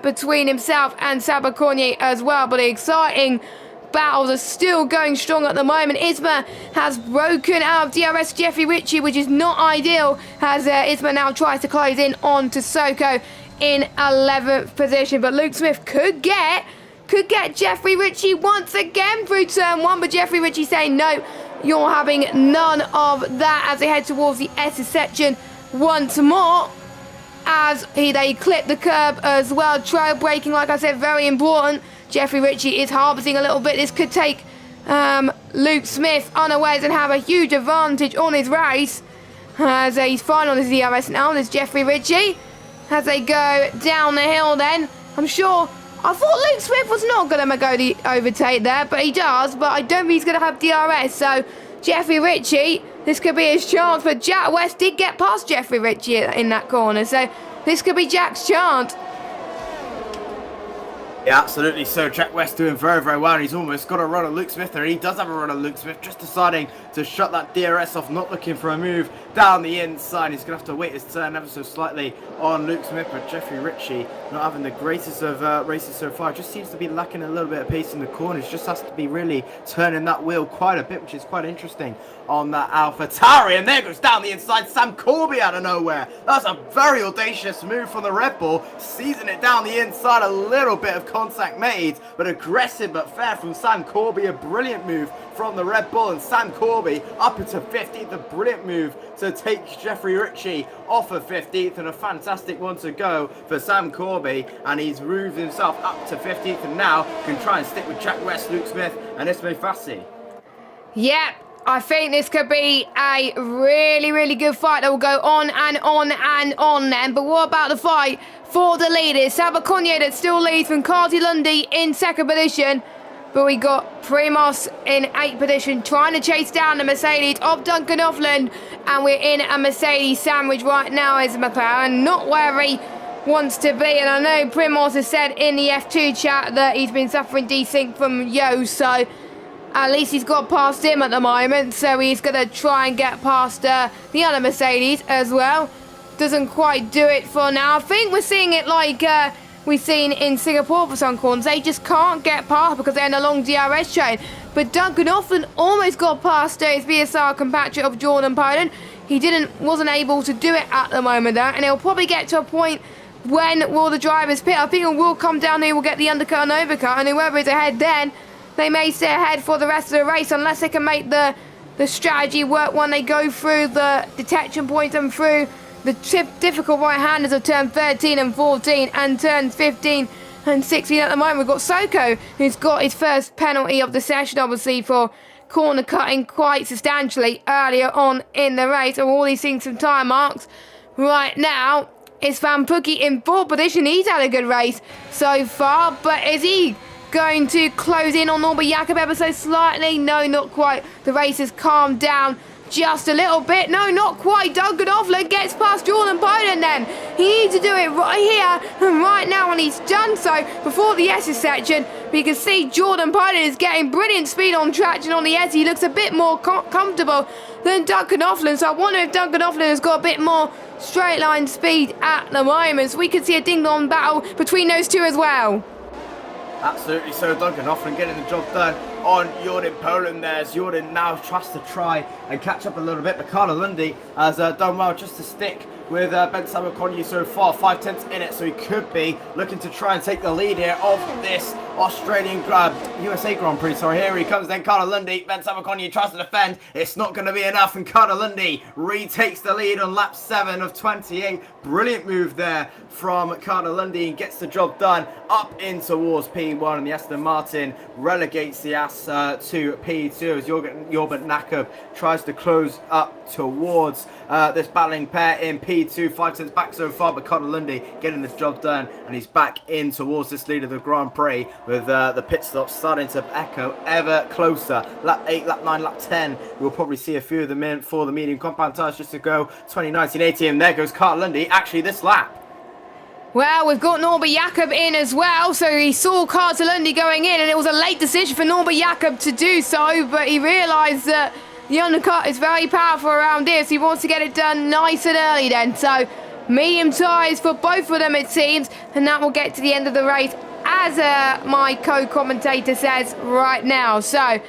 between himself and Sabaconye as well. But the exciting battles are still going strong at the moment. Isma has broken out of DRS Jeffrey Ritchie, which is not ideal, as Isma now tries to close in on to Soko in 11th position. But Luke Smith could get Jeffrey Ritchie once again through turn 1, but Jeffrey Ritchie saying no, you're having none of that, as they head towards the S section once more, as they clip the curb as well. Trail braking, like I said, very important. Jeffrey Ritchie is harvesting a little bit. This could take Luke Smith unawares and have a huge advantage on his race, as he's fine on his DRS now. There's Jeffrey Ritchie as they go down the hill then. I thought Luke Smith was not going to go the overtake there, but he does. But I don't think he's going to have DRS. So Jeffrey Ritchie, this could be his chance. But Jack West did get past Jeffrey Ritchie in that corner, so this could be Jack's chance. Yeah, absolutely. So Jack West doing very, very well, and he's almost got a run of Luke Smith there. He does have a run of Luke Smith, just deciding to shut that DRS off, not looking for a move down the inside. He's going to have to wait his turn ever so slightly on Luke Smith, but Jeffrey Ritchie not having the greatest of races so far. Just seems to be lacking a little bit of pace in the corners. Just has to be really turning that wheel quite a bit, which is quite interesting on that AlphaTauri. And there goes down the inside Sam Corby out of nowhere. That's a very audacious move from the Red Bull, seizing it down the inside. A little bit of contact made, but aggressive but fair from Sam Corby. A brilliant move from the Red Bull, and Sam Corby up into 15th. A brilliant move to take Jeffrey Ritchie off of 15th, and a fantastic one to go for Sam Corby, and he's moved himself up to 15th and now can try and stick with Jack West, Luke Smith and Ismail Fassi. Yep, I think this could be a really, really good fight that will go on and on and on then. But what about the fight for the leaders? Sabaconye that still leads from Carty Lundy in second position. But we got Primos in 8th position trying to chase down the Mercedes of Duncan Offland. And we're in a Mercedes sandwich right now as McLaren. Not where he wants to be. And I know Primos has said in the F2 chat that he's been suffering desync from Yo. So at least he's got past him at the moment. So he's going to try and get past the other Mercedes as well. Doesn't quite do it for now. I think we're seeing it like we've seen in Singapore for some corners. They just can't get past because they're in a long DRS chain. But Duncan Offland almost got past his BSR compatriot of Jordan Poland. He wasn't able to do it at the moment though, and he'll probably get to a point when will the drivers pit. I think it will come down, they will get the undercut and overcut, and whoever is ahead then, they may stay ahead for the rest of the race unless they can make the strategy work when they go through the detection points and through the difficult right-handers of turn 13 and 14 and turns 15 and 16 at the moment. We've got Soko, who's got his first penalty of the session, obviously, for corner cutting quite substantially earlier on in the race. And we're already seeing some time marks. Right now, it's Van Pookie in 4th position. He's had a good race so far, but is he going to close in on Norbert Jakob ever so slightly? No, not quite. The race has calmed down just a little bit. No, not quite. Duncan Offland gets past Jordan Poland then. He needs to do it right here and right now, and he's done so before the S's section. We can see Jordan Poland is getting brilliant speed on traction on the S. He looks a bit more comfortable than Duncan Offland, so I wonder if Duncan Offland has got a bit more straight line speed at the moment. So we could see a ding-dong battle between those two as well. Absolutely, so Duncan Offland getting the job done on Jordan Poland there, as Jordan now tries to try and catch up a little bit, but Carlo Lundy has done well just to stick with Ben Sabaconye so far, 5/10 in it, so he could be looking to try and take the lead here of this Australian USA Grand Prix. Sorry, here he comes then, Carlo Lundy. Ben Sabaconye tries to defend, it's not going to be enough, and Carlo Lundy retakes the lead on lap 7 of 28. Brilliant move there from Carlo Lundy and gets the job done up in towards P1, and the Aston Martin relegates the As to P2 as Norbert Jakob tries to close up towards this battling pair in P2. 5/10 back so far, but Carlo Lundy getting the job done, and he's back in towards this lead of the Grand Prix with the pit stops starting to echo ever closer. Lap 8, lap 9, lap 10. We'll probably see a few of them in for the medium compound tyres just to go 2019-18, and there goes Carlo Lundy actually this lap. Well, we've got Norbert Jakob in as well, so he saw Carter Lundy going in, and it was a late decision for Norbert Jakob to do so, but he realised that the undercut is very powerful around here, so he wants to get it done nice and early then. So, medium tyres for both of them, it seems, and that will get to the end of the race, as my co-commentator says right now. So,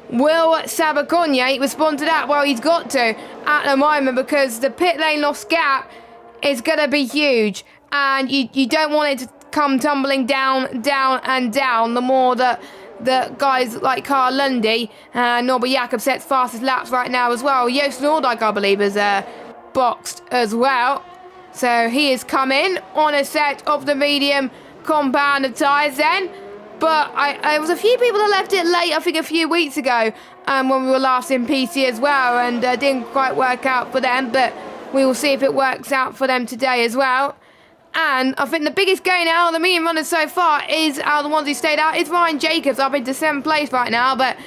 will Sabaconye respond to that? Well, he's got to at the moment, because the pit lane loss gap is going to be huge. And you don't want it to come tumbling down, down and down. The more that the guys like Carl Lundy and Norbert Jakob sets fastest laps right now as well. Joost Noordijk, I believe, is boxed as well. So he has come in on a set of the medium compound of tyres then. But there was a few people that left it late, I think a few weeks ago, when we were last in PC as well, and didn't quite work out for them. But we will see if it works out for them today as well. And I think the biggest gain out of the medium runners so far is out of the ones who stayed out is Ryan Jacobs up into 7th place right now, but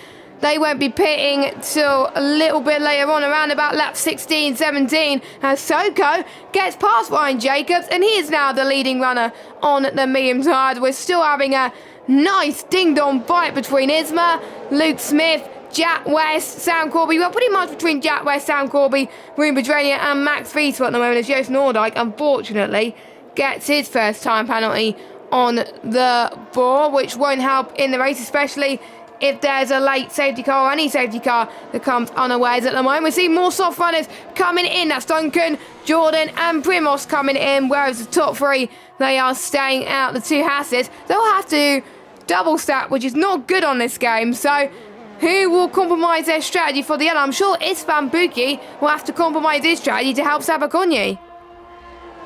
they won't be pitting till a little bit later on, around about lap 16, 17, as Soko gets past Ryan Jacobs, and he is now the leading runner on the medium tires. We're still having a nice ding-dong fight between Isma, Luke Smith, Jack West, Sam Corby. Well, pretty much between Jack West, Sam Corby, Rune Bedrenia and Max Fiesel at the moment, as Joost Noordijk, unfortunately, gets his first time penalty on the board, which won't help in the race, especially if there's a late safety car or any safety car that comes unawares at the moment. We see more soft runners coming in. That's Duncan, Jordan and Primos coming in, whereas the top three, they are staying out. The two Hasses, they'll have to double stack, which is not good on this game. So who will compromise their strategy for the other? I'm sure Isvan Buki will have to compromise his strategy to help Sabaconye.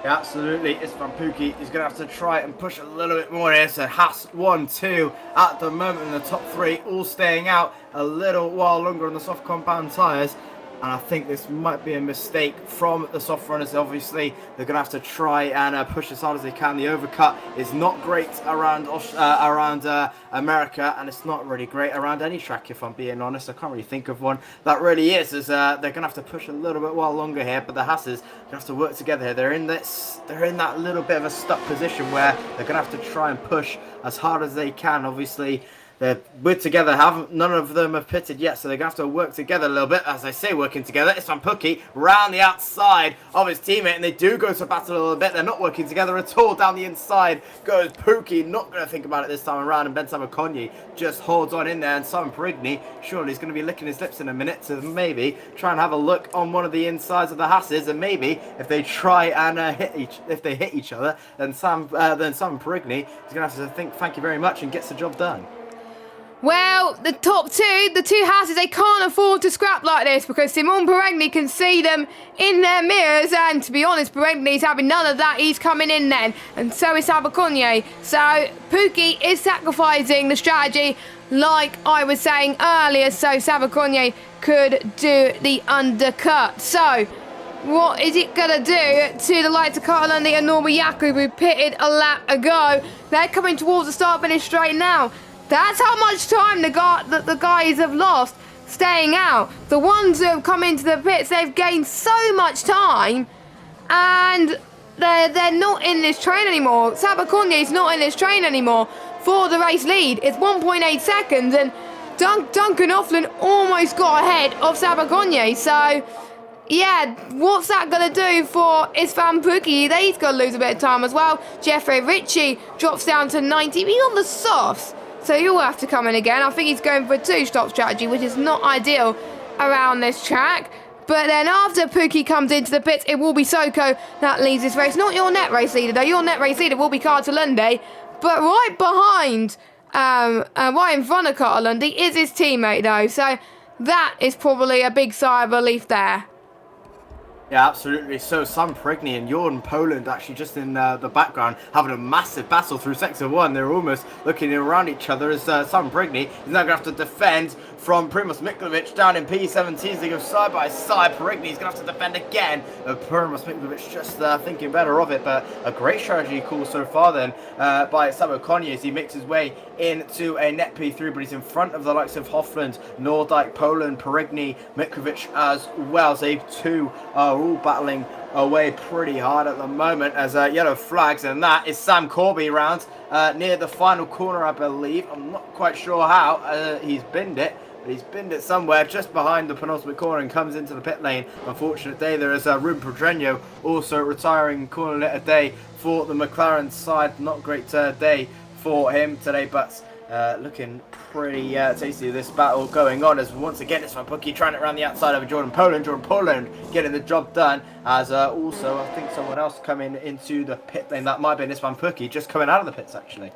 Yeah, absolutely. Istvan Pukki is going to have to try and push a little bit more here. So Haas 1-2 at the moment in the top three, all staying out a little while longer on the soft compound tyres. And I think this might be a mistake from the soft runners. Obviously, they're going to have to try and push as hard as they can. The overcut is not great around America, and it's not really great around any track, if I'm being honest. I can't really think of one that really is. They're going to have to push a little bit while longer here, but the Hasses are going to have to work together here. They're in that little bit of a stuck position where they're going to have to try and push as hard as they can. Obviously, we're together. None of them have pitted yet, so they're going to have to work together a little bit. As I say, working together. Istvan Pukki round the outside of his teammate, and they do go to battle a little bit. They're not working together at all. Down the inside goes Pukki. Not going to think about it this time around, and Ben Savaconyi just holds on in there. And Simon Perigny, surely he's going to be licking his lips in a minute to maybe try and have a look on one of the insides of the Hasses, and maybe if they try and hit each other, then Simon Perigny is going to have to think thank you very much and gets the job done. Well, the two Hasses, they can't afford to scrap like this because Simon Perigny can see them in their mirrors, and to be honest, Perigny's having none of that. He's coming in then, and so is Savaconyi. So Pukki is sacrificing the strategy like I was saying earlier, so Savaconyi could do the undercut. So what is it going to do to the likes of Carl Lundy and Norby Jakob, who pitted a lap ago? They're coming towards the start-finish straight now. That's how much time the guys have lost staying out. The ones who have come into the pits, they've gained so much time, and they're not in this train anymore. Savaconyi is not in this train anymore for the race lead. It's 1.8 seconds, and Duncan Offland almost got ahead of Savaconyi. So, yeah, what's that going to do for Istvan Pukki? He's going to lose a bit of time as well. Jeffrey Ritchie drops down to 90. He's on the softs, so he'll have to come in again. I think he's going for a two-stop strategy, which is not ideal around this track. But then after Pukki comes into the pits, it will be Soko that leads this race. Not your net race leader, though. Your net race leader will be Carter Lundy. But right behind, right in front of Carter Lundy is his teammate, though. So that is probably a big sigh of relief there. Yeah, absolutely. So Sam Perigny and Jordan Poland actually just in the background having a massive battle through sector one. They're almost looking around each other as Sam Perigny is now going to have to defend from Primoz Mikljevic down in P17. They go side by side. Perigny is going to have to defend again. Primoz Mikljevic just thinking better of it, but a great strategy call so far then by Savaconyi as he makes his way into a net P3, but he's in front of the likes of Hofland, Nordyke, Poland, Perigny, Mikljevic as well. So they two are all battling away pretty hard at the moment as yellow flags, and that is Sam Corby round near the final corner, I believe. I'm not quite sure how he's binned it, but he's binned it somewhere just behind the penultimate corner and comes into the pit lane. Unfortunate day there is Ruben Pedreño also retiring corner lit a day for the McLaren side. Not great day for him today, but looking pretty tasty, this battle going on as once again it's Pukki trying it around the outside of Jordan Poland. Jordan Poland getting the job done as also I think someone else coming into the pit lane. That might be Istvan Pukki just coming out of the pits actually.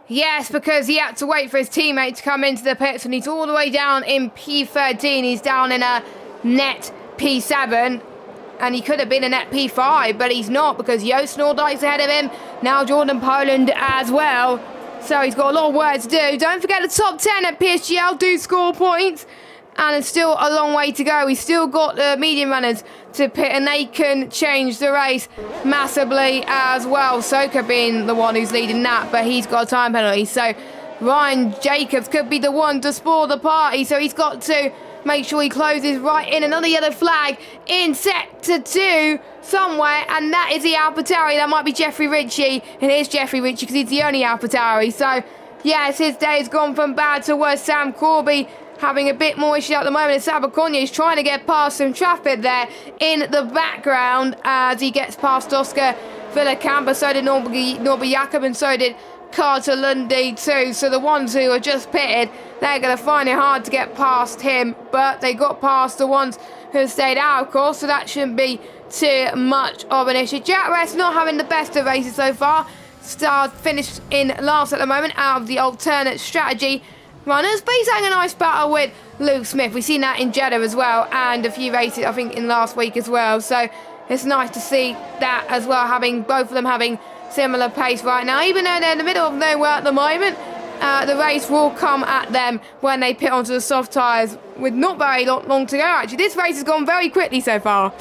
Yes, because he had to wait for his teammate to come into the pits, and he's all the way down in P13. He's down in a net P7, and he could have been a net P5, but he's not because Joost Noordijk's ahead of him. Now Jordan Poland as well. So he's got a lot of work to do. Don't forget the top 10 at PSGL do score points. And it's still a long way to go. We've still got the medium runners to pit, and they can change the race massively as well. Soka being the one who's leading that, but he's got a time penalty. So Ryan Jacobs could be the one to spoil the party. So he's got to make sure he closes right in. Another yellow flag in sector 2 somewhere, and that is the AlphaTauri. That might be Jeffrey Ritchie. It is Jeffrey Ritchie because he's the only AlphaTauri. So yes, his day has gone from bad to worse. Sam Corby having a bit more issue at the moment. Savaconyi is trying to get past some traffic there in the background as he gets past Oscar Villacampa. So did Norby Jakob, and so did Carter Lundy too. So the ones who are just pitted, they're going to find it hard to get past him, but they got past the ones who stayed out, of course, so that shouldn't be too much of an issue. Jack Rest not having the best of races so far. Finished in last at the moment out of the alternate strategy runners, but he's having a nice battle with Luke Smith. We've seen that in Jeddah as well, and a few races I think in last week as well. So it's nice to see that as well, having both of them having similar pace right now. Even though they're in the middle of nowhere at the moment, the race will come at them when they pit onto the soft tyres with not very long to go, actually. This race has gone very quickly so far.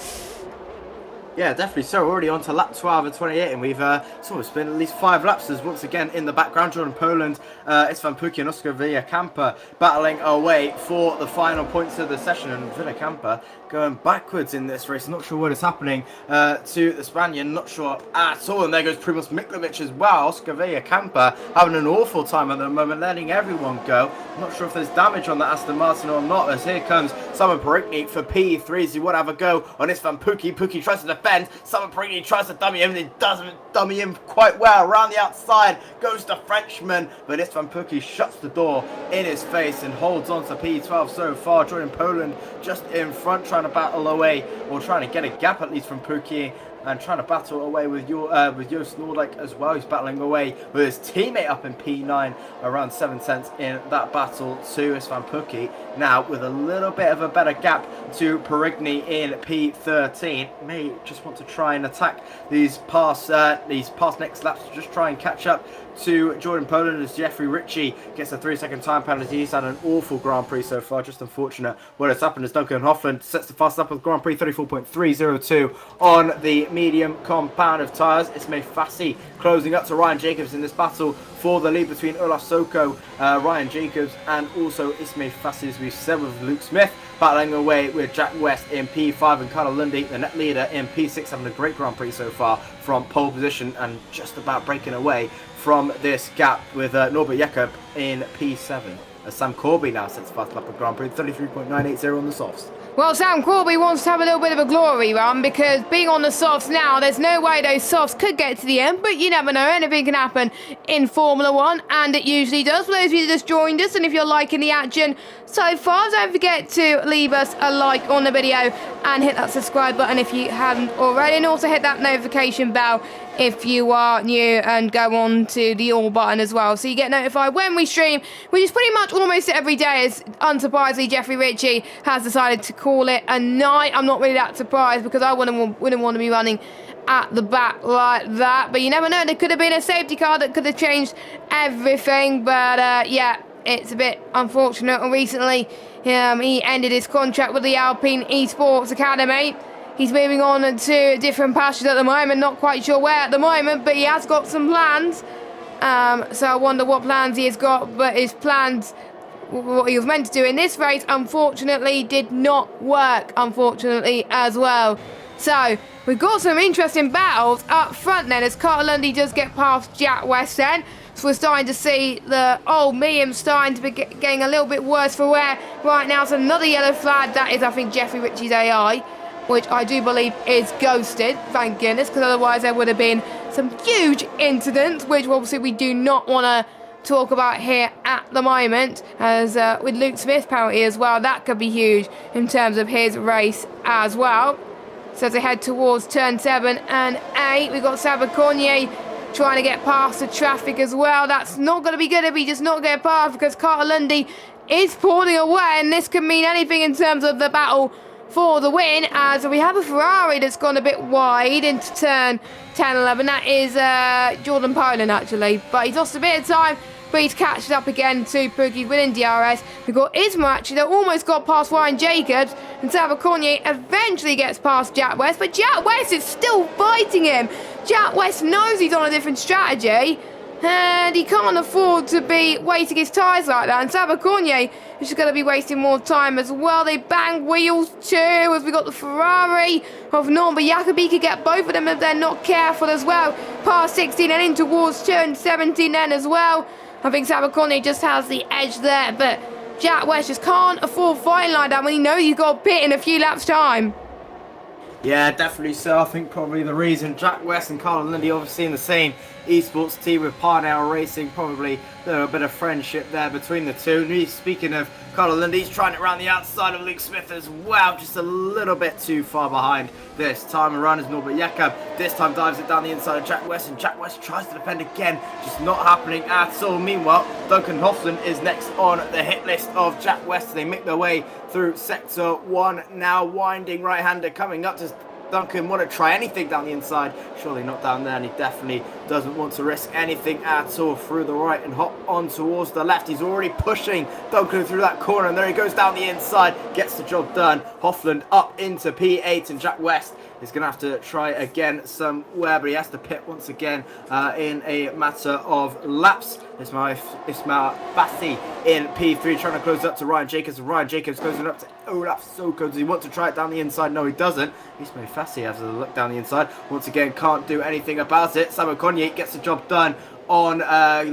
Yeah, definitely so. We're already on to lap 12 and 28, and we've sort of spent at least 5 laps. As once again in the background, Jordan Poland, Istvan Pukki and Oscar Villacampa battling away for the final points of the session, and Villacampa going backwards in this race. Not sure what is happening to the Spaniard, not sure at all. And there goes Primoz Mikljevic as well. Oscar Villacampa having an awful time at the moment, letting everyone go. Not sure if there's damage on that Aston Martin or not, as here comes Simon Perigny for P3 as he would have a go on Istvan Pukki. Pukki tries to defend. Simon Perigny tries to dummy him, and he doesn't dummy him quite well. Around the outside goes the Frenchman, but Istvan Pukki shuts the door in his face and holds on to P12 so far. Jordan Poland just in front, trying to battle away, or trying to get a gap at least from Pukki, and trying to battle away with Joost Noordijk as well. He's battling away with his teammate up in P9, around 7 tenths in that battle to Istvan Pukki. Now with a little bit of a better gap to Perigny in P13. May just want to try and attack these past next laps to just try and catch up to Jordan Poland, as Jeffrey Ritchie gets a 3-second time penalty. He's had an awful Grand Prix so far, just unfortunate what has happened as Duncan Hoffland sets the fast up with Grand Prix 34.302 on the medium compound of tyres. Ismay Fassi closing up to Ryan Jacobs in this battle for the lead between Olaf Soko, Ryan Jacobs, and also Ismay Fassi, as we've said, with Luke Smith battling away with Jack West in P5 and Carlo Lundy, the net leader, in P6, having a great Grand Prix so far from pole position and just about breaking away from this gap with Norbert Jakob in P7. As Sam Corby now sets fast lap of Grand Prix, 33.980 on the softs. Well, Sam Corby wants to have a little bit of a glory run, because being on the softs now, there's no way those softs could get to the end, but you never know, anything can happen in Formula 1, and it usually does. For those of you that just joined us, and if you're liking the action so far, don't forget to leave us a like on the video and hit that subscribe button if you haven't already, and also hit that notification bell if you are new, and go on to the all button as well, so you get notified when we stream, which is pretty much almost every day, as unsurprisingly Jeffrey Ritchie has decided to call it a night. I'm not really that surprised, because I wouldn't want to be running at the back like that, but you never know, there could have been a safety car that could have changed everything, but yeah, it's a bit unfortunate. Recently he ended his contract with the Alpine Esports Academy. He's moving on to different pastures at the moment, not quite sure where at the moment, but he has got some plans. So I wonder what plans he has got, but his plans, what he was meant to do in this race, unfortunately did not work, unfortunately, as well. So we've got some interesting battles up front then, as Carter Lundy does get past Jack West then. So we're starting to see the old medium starting to be getting a little bit worse for wear right now. So another yellow flag, that is, I think, Jeffrey Ritchie's AI, which I do believe is ghosted, thank goodness, because otherwise there would have been some huge incidents, which obviously we do not want to talk about here at the moment, as with Luke Smith penalty as well, that could be huge in terms of his race as well. So as they head towards turn 7 and 8, we've got Sabacornier trying to get past the traffic as well. That's not going to be good if he does not get past, because Carter Lundy is pulling away, and this could mean anything in terms of the battle for the win, as we have a Ferrari that's gone a bit wide into turn 10, 11. That is Jordan Poland, actually, but he's lost a bit of time, but he's catched up again to Pukki within DRS. We've got Isma, actually, that almost got past Ryan Jacobs, and Sabacornier eventually gets past Jack West, but Jack West is still fighting him. Jack West knows he's on a different strategy, and he can't afford to be wasting his tyres like that, and Sabacornier is just going to be wasting more time as well. They bang wheels too, as we got the Ferrari of Norbert Jacobi. Could get both of them if they're not careful as well. Past 16 and in towards turn 17 then as well. I think Sabacornier just has the edge there, but Jack West just can't afford fighting like that when he knows he's got a pit in a few laps' time. Yeah, definitely so. I think probably the reason Jack West and Carl Lindy obviously in the same esports team with Parnell Racing, probably a bit of friendship there between the two. And speaking of Carl Lindy, he's trying it around the outside of Luke Smith as well, just a little bit too far behind this time around as Norbert Jakob this time dives it down the inside of Jack West, and Jack West tries to defend again, just not happening at all. Meanwhile, Duncan Hoffman is next on the hit list of Jack West. They make their way through sector 1 now, winding right-hander coming up to Duncan want to try anything down the inside? Surely not down there, and he definitely doesn't want to risk anything at all. Through the right and hop on towards the left. He's already pushing Duncan through that corner, and there he goes down the inside. Gets the job done. Hoffland up into P8, and Jack West is going to have to try again somewhere, but he has to pit once again in a matter of laps. Ismail Bassi in P3, trying to close up to Ryan Jacobs, and Ryan Jacobs closing up to Olaf Soko. Does he want to try it down the inside? No, he doesn't. Ismail Bassi has a look down the inside. Once again, can't do anything about it. Samuel Cognier gets the job done on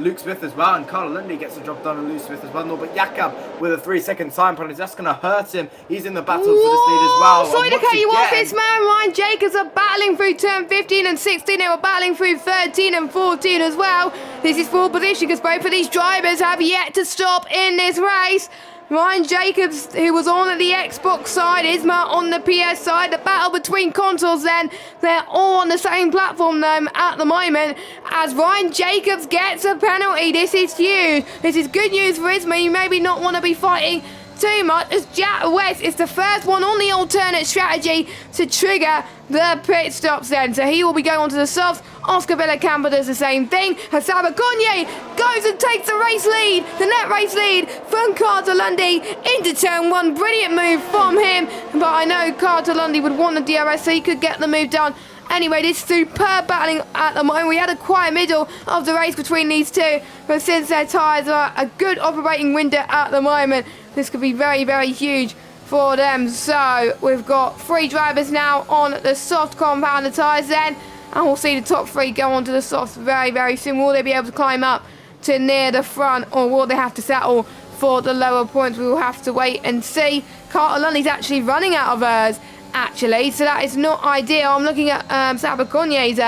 Luke Smith as well, and Carl Lundy gets the job done on Luke Smith as well. Norbert Jakob with a 3-second time penalty. That's going to hurt him. He's in the battle for this lead as well. Sorry to cut you off, this man. Ryan Jacobs are battling through turn 15 and 16. They were battling through 13 and 14 as well. This is full position because both of these drivers have yet to stop in this race. Ryan Jacobs, who was on the Xbox side, Isma on the PS side. The battle between consoles then, they're all on the same platform at the moment, as Ryan Jacobs gets a penalty. This is huge. This is good news for Isma. You maybe not want to be fighting too much, as Jack West is the first one on the alternate strategy to trigger the pit stops then. So he will be going on to the softs. Oscar Villacampa does the same thing. Hasaba Cognier goes and takes the race lead, the net race lead from Carter Lundy into turn 1. Brilliant move from him, but I know Carter Lundy would want the DRS so he could get the move done. Anyway, this superb battling at the moment. We had a quiet middle of the race between these two, but since their tyres are a good operating window at the moment, this could be very, very huge for them. So we've got 3 drivers now on the soft compounder tyres then, and we'll see the top 3 go onto the softs very, very soon. Will they be able to climb up to near the front, or will they have to settle for the lower points? We will have to wait and see. Carter Lundy's actually running out of hers, actually, so that is not ideal. I'm looking at Sabaconier's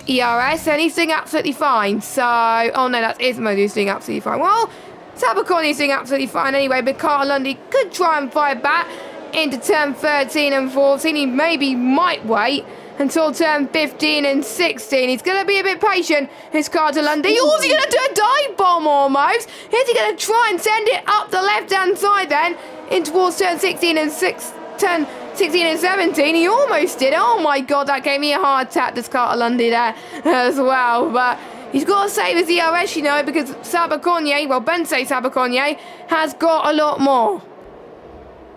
ERS, and he's doing absolutely fine. So, oh no, that's Ismo who's doing absolutely fine. Well, Sabaconier's doing absolutely fine anyway, but Carter Lundy could try and fight back into turn 13 and 14. He maybe might wait until turn 15 and 16. He's going to be a bit patient, is Carter Lundy. Oh, is he going to do a dive bomb almost? Is he going to try and send it up the left-hand side then, in towards turn 16 and 17? He almost did. Oh my god, that gave me a heart attack, this Carter Lundy there as well. But he's got to save his ERS, you know, because Sabaconnier, well, Bensei Sabaconnier, has got a lot more.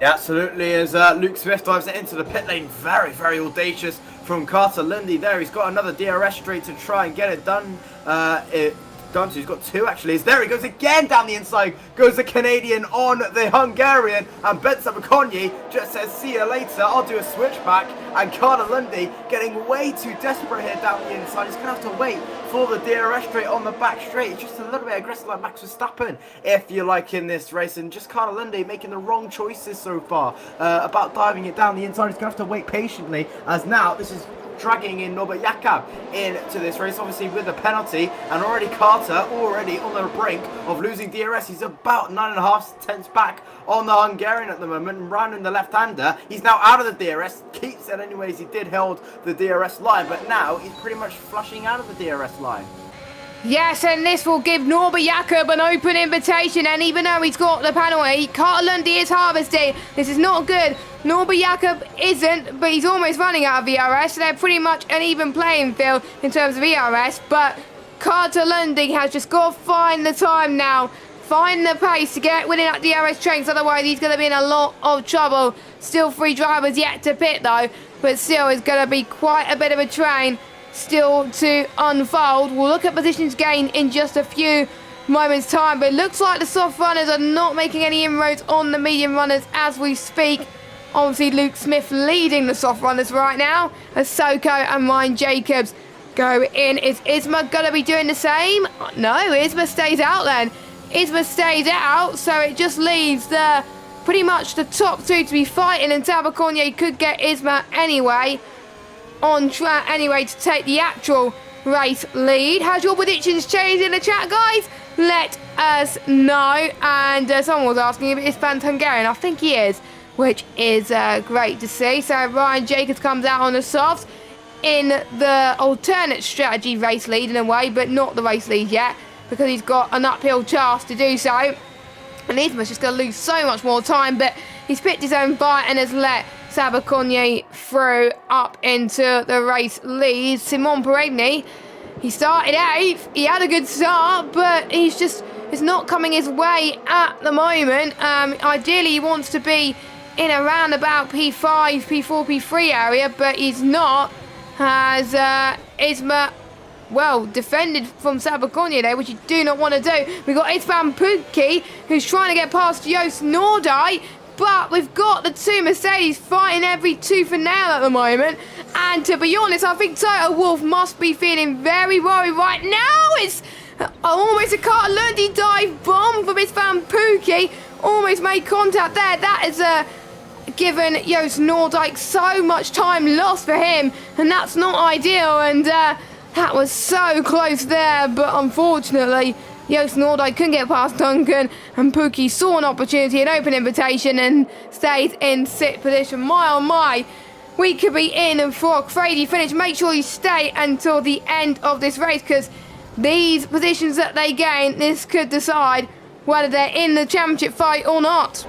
Yeah, absolutely, as Luke Smith dives it into the pit lane. Very, very audacious from Carter Lundy there. He's got another DRS straight to try and get it done. He's got 2 actually. There he goes again down the inside. Goes the Canadian on the Hungarian, and Ben Sabaconnier just says, see you later, I'll do a switchback. And Carter Lundy getting way too desperate here down the inside. He's going to have to wait for the DRS straight on the back straight. He's just a little bit aggressive like Max Verstappen, if you like, in this race. And just Carter Lundy making the wrong choices so far about diving it down the inside. He's going to have to wait patiently, as now this is dragging in Norbert Jakob into this race, obviously with a penalty, and already Carter already on the brink of losing DRS. He's about 9.5 tenths back on the Hungarian at the moment, and rounding the left-hander. He's now out of the DRS. Keeps it anyways. He did hold the DRS line, but now he's pretty much flushing out of the DRS line. Yes, and this will give Norbert Jakob an open invitation, and even though he's got the penalty, Carter Lundy is harvesting. This is not good. Norbert Jakob isn't, but he's almost running out of ERS, so they're pretty much an even playing field in terms of ERS, but Carter Lundy has just got to find the time now, find the pace to get winning that DRS trains, otherwise he's going to be in a lot of trouble. Still 3 drivers yet to pit though, but still it's going to be quite a bit of a train still to unfold. We'll look at positions gained in just a few moments time, but it looks like the soft runners are not making any inroads on the medium runners as we speak. Obviously Luke Smith leading the soft runners right now, as Soko and Ryan Jacobs go in. Is Isma going to be doing the same? No, Isma stays out then. Isma stays out, so it just leaves the pretty much the top 2 to be fighting, and Sabaconnier could get Isma anyway on track anyway to take the actual race lead. Has your predictions changed in the chat, guys? Let us know. And someone was asking if it's Van Hungarian. I think he is, which is great to see. So Ryan Jacobs comes out on the softs in the alternate strategy race lead in a way, but not the race lead yet, because he's got an uphill task to do so. And Isma's just going to lose so much more time, but he's picked his own fight and has let Sabaconye through up into the race lead. Simon Peregni, he started 8th. He had a good start, but it's not coming his way at the moment. Ideally, he wants to be in around about P5, P4, P3 area, but he's not. As Isma, well, defended from Sabaconye there, which you do not want to do. We've got Isvan Pukki, who's trying to get past Joost Noordijk, but we've got the two Mercedes fighting every tooth and nail at the moment. And to be honest, I think Toto Wolff must be feeling very worried right now. It's almost a Carter Lundy dive bomb from Isvan Pukki. Almost made contact there. That is given Joost Noordijk so much time lost for him, and that's not ideal. And that was so close there, but unfortunately Joost Noordijk couldn't get past Duncan, and Pukki saw an opportunity, an open invitation, and stayed in 6th position. My oh my, we could be in for a crazy finish. Make sure you stay until the end of this race, because these positions that they gain, this could decide whether they're in the championship fight or not.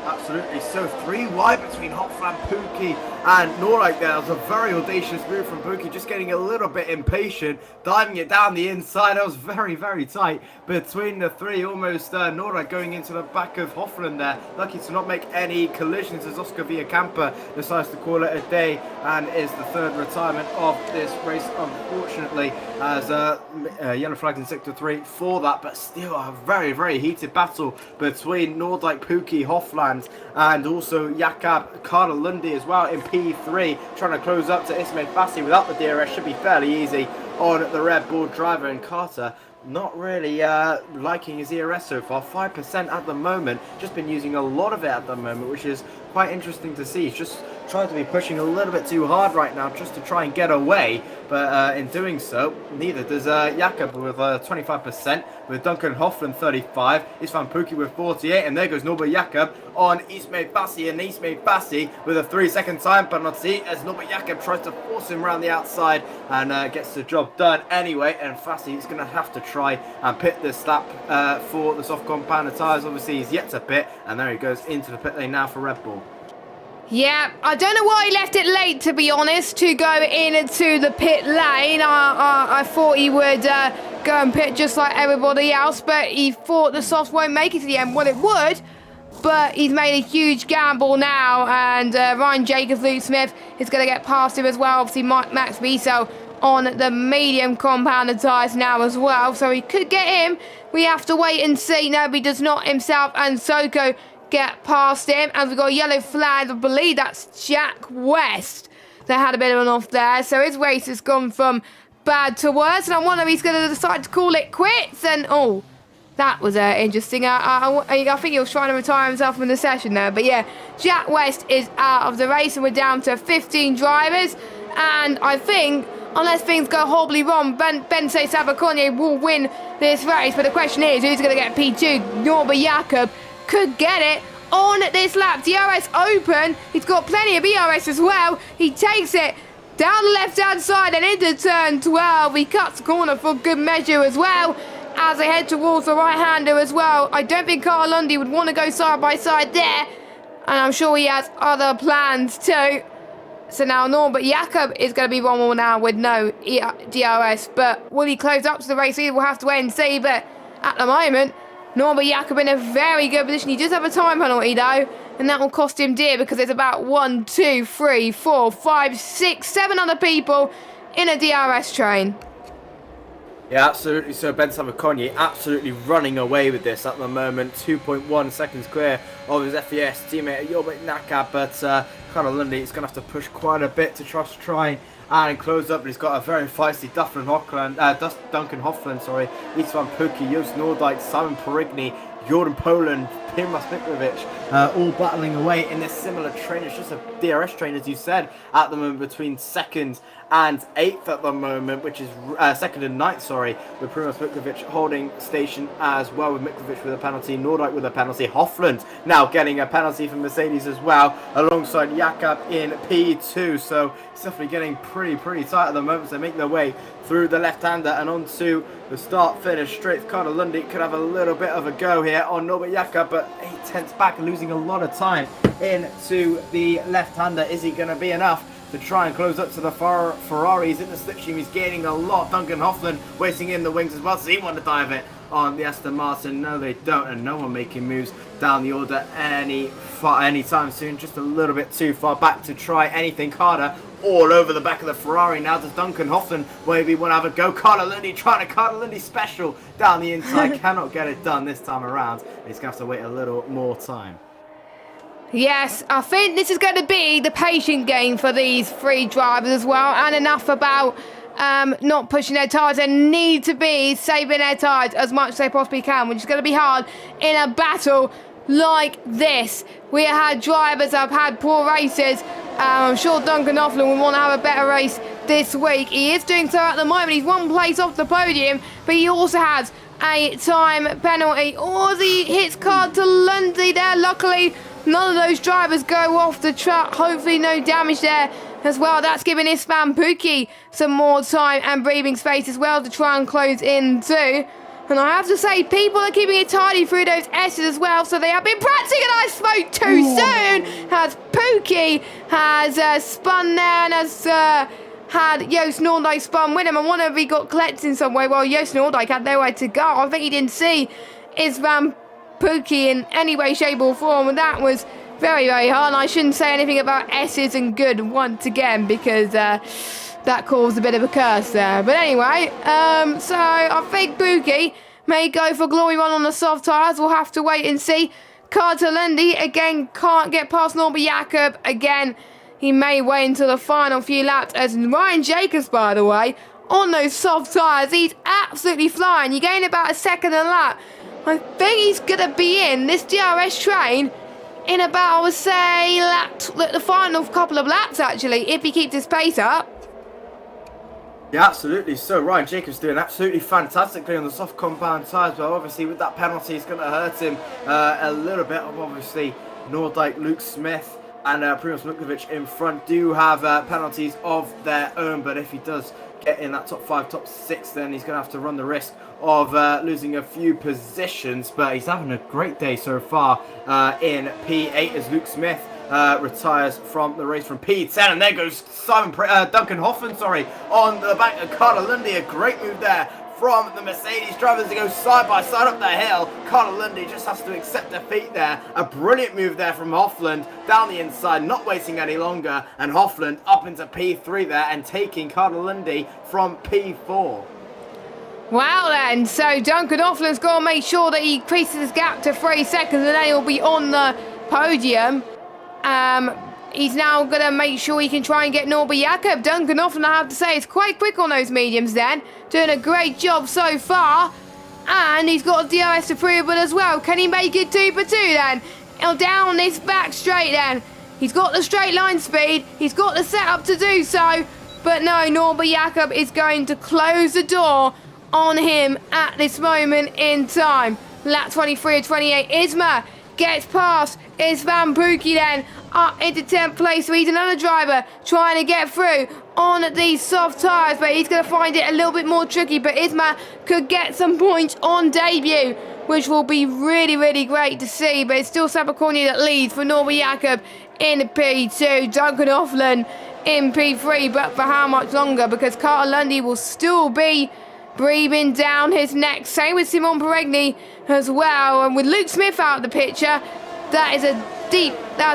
Absolutely. So 3 wide between Hofland, Pukki and Noordijk there. That was a very audacious move from Pukki, just getting a little bit impatient, diving it down the inside. That was very, very tight between the three. Almost Noordijk going into the back of Hofland there. Lucky to not make any collisions as Oscar Villacampa decides to call it a day and is the 3rd retirement of this race, unfortunately, as yellow flags in sector 3 for that. But still a very, very heated battle between Noordijk, Pukki, Hofland, and also Jakob Carter Lundy as well in P3, trying to close up to Ismail Bassi without the DRS. Should be fairly easy on the Red Bull driver, and Carter not really liking his ERS so far. 5% at the moment, just been using a lot of it at the moment, which is quite interesting to see. He's just trying to be pushing a little bit too hard right now just to try and get away, but in doing so, neither does Jakob with 25%, with Duncan Hofland 35, Isvan Pukki with 48, and there goes Norbert Jakob on Ismail Bassi, and Ismail Bassi with a 3-second time penalty as Norbert Jakob tries to force him around the outside and gets the job done anyway. And Bassi is going to have to try and pit this lap for the soft compound tyres. Obviously he's yet to pit, and there he goes into the pit lane now for Red Bull. Yeah, I don't know why he left it late, to be honest, to go into the pit lane. I thought he would go and pit just like everybody else, but he thought the softs won't make it to the end. Well, it would, but he's made a huge gamble now, and Ryan Jacobs, Luke Smith is going to get past him as well. Obviously, Max Biso on the medium compounded tyres now as well, so he could get him. We have to wait and see. No, he does not himself, and Soko get past him, and we've got a yellow flag. I believe that's Jack West that had a bit of an off there, so his race has gone from bad to worse, and I wonder if he's going to decide to call it quits. And oh, that was interesting. I think he was trying to retire himself from the session there, but yeah, Jack West is out of the race, and we're down to 15 drivers, and I think unless things go horribly wrong, Bensei Sabaconye will win this race. But the question is, who's going to get P2? Norbert Jakob could get it on this lap. DRS open. He's got plenty of ERS as well. He takes it down the left-hand side and into turn 12. He cuts the corner for good measure as well as they head towards the right-hander as well. I don't think Carl Lundy would want to go side-by-side there, and I'm sure he has other plans too. So now Norbert Jakob is going to be 1 more now with no DRS, but will he close up to the race lead? We'll have to wait and see, but at the moment, Norbert Jakob in a very good position. He does have a time penalty though, and that will cost him dear, because there's about 1, 2, 3, 4, 5, 6, 7 other people in a DRS train. Yeah, absolutely. So Ben Sabaconye absolutely running away with this at the moment. 2.1 seconds clear of his FES teammate Jobbik Naka, but Carl Lundy is going to have to push quite a bit to try and close up. But he's got a very feisty Duncan Hofland, Istvan Pukki, Joost Noordijk, Simon Peregni, Jordan Poland, Primož Mitrovic, all battling away in this similar train. It's just a DRS train, as you said, at the moment between 2nd and 8th at the moment, which is 2nd and 9th, sorry, with Primoz Mikljevic holding station as well, with Mikljevic with a penalty, Nordyke with a penalty, Hofland now getting a penalty for Mercedes as well, alongside Jakob in P2, so it's definitely getting pretty tight at the moment. So they make their way through the left-hander and onto the start-finish straight. Carter Lundy could have a little bit of a go here on Norbert Jakob, but 8/10 back, losing a lot of time into the left-hander. Is he going to be enough to try and close up to the Ferraris in the slipstream? He's gaining a lot. Duncan Hofland waiting in the wings as well. Does he want to dive it on the Aston Martin? No, they don't, and no one making moves down the order anytime soon. Just a little bit too far back to try anything. Carter all over the back of the Ferrari now. Does Duncan Hofland maybe want to have a go? Carter Lundy trying to Carter Lundy special down the inside. Cannot get it done this time around. He's going to have to wait a little more time. Yes, I think this is going to be the patient game for these three drivers as well. And enough about not pushing their tyres. They need to be saving their tyres as much as they possibly can, which is going to be hard in a battle like this. We had drivers that have had poor races. I'm sure Duncan Hofland will want to have a better race this week. He is doing so at the moment. He's one place off the podium, but he also has a time penalty. Oh, he hits Carter Lundy there. Luckily, none of those drivers go off the track. Hopefully no damage there as well. That's giving Isvan Pukki some more time and breathing space as well to try and close in too. And I have to say, people are keeping it tidy through those S's as well, so they have been practicing, and I spoke too soon, as Pukki has spun there and has had Joost Noordijk spun with him. I wonder if he got collected in some way. Well, Joost Noordijk had nowhere to go. I think he didn't see Isvan Pukki in any way, shape or form, and that was very hard. I shouldn't say anything about S's and good once again, because that caused a bit of a curse there. But anyway, so I think Pukki may go for glory run on the soft tyres. We'll have to wait and see. Carter Lundy again can't get past Norbert Jakob. Again, he may wait until the final few laps, as Ryan Jacobs, by the way, on those soft tyres, he's absolutely flying. You gain about a second a lap. I think he's going to be in this DRS train in about, I would say, the final couple of laps, actually, if he keeps his pace up. Yeah, absolutely. So Ryan Jacobs doing absolutely fantastically on the soft compound tyres, but obviously with that penalty, it's going to hurt him a little bit. Obviously, Noordijk, Luke Smith, and Primoz Mikljevic in front do have penalties of their own, but if he does get in that top 5, top 6, then he's going to have to run the risk of losing a few positions. But he's having a great day so far in P8 as Luke Smith retires from the race from P10, and there goes Duncan Hofland, on the back of Carter Lundy. A great move there from the Mercedes drivers to go side by side up the hill. Carter Lundy just has to accept defeat there. A brilliant move there from Hofland down the inside, not waiting any longer, and Hofland up into P3 there and taking Carter Lundy from P4. Wow then, so Duncan Hofland's got to make sure that he increases his gap to 3 seconds, and then he'll be on the podium. He's now going to make sure he can try and get Norbert Jakob. Duncan Hofland, I have to say, is quite quick on those mediums then. Doing a great job so far. And he's got a DRS approval as well. Can he make it 2 for 2 then? He'll down this back straight then. He's got the straight line speed. He's got the setup to do so. But no, Norbert Jakob is going to close the door on him at this moment in time. Lap 23 of 28. Isma gets past Isvan Pukki then up into 10th place. So he's another driver trying to get through on these soft tyres, but he's going to find it a little bit more tricky. But Isma could get some points on debut, which will be really great to see. But it's still Sabacorny that leads for Norbert Jakob in P2. Duncan Hofland in P3, but for how much longer? Because Carter Lundy will still be breathing down his neck. Same with Simon Peregni as well. And with Luke Smith out of the picture, that's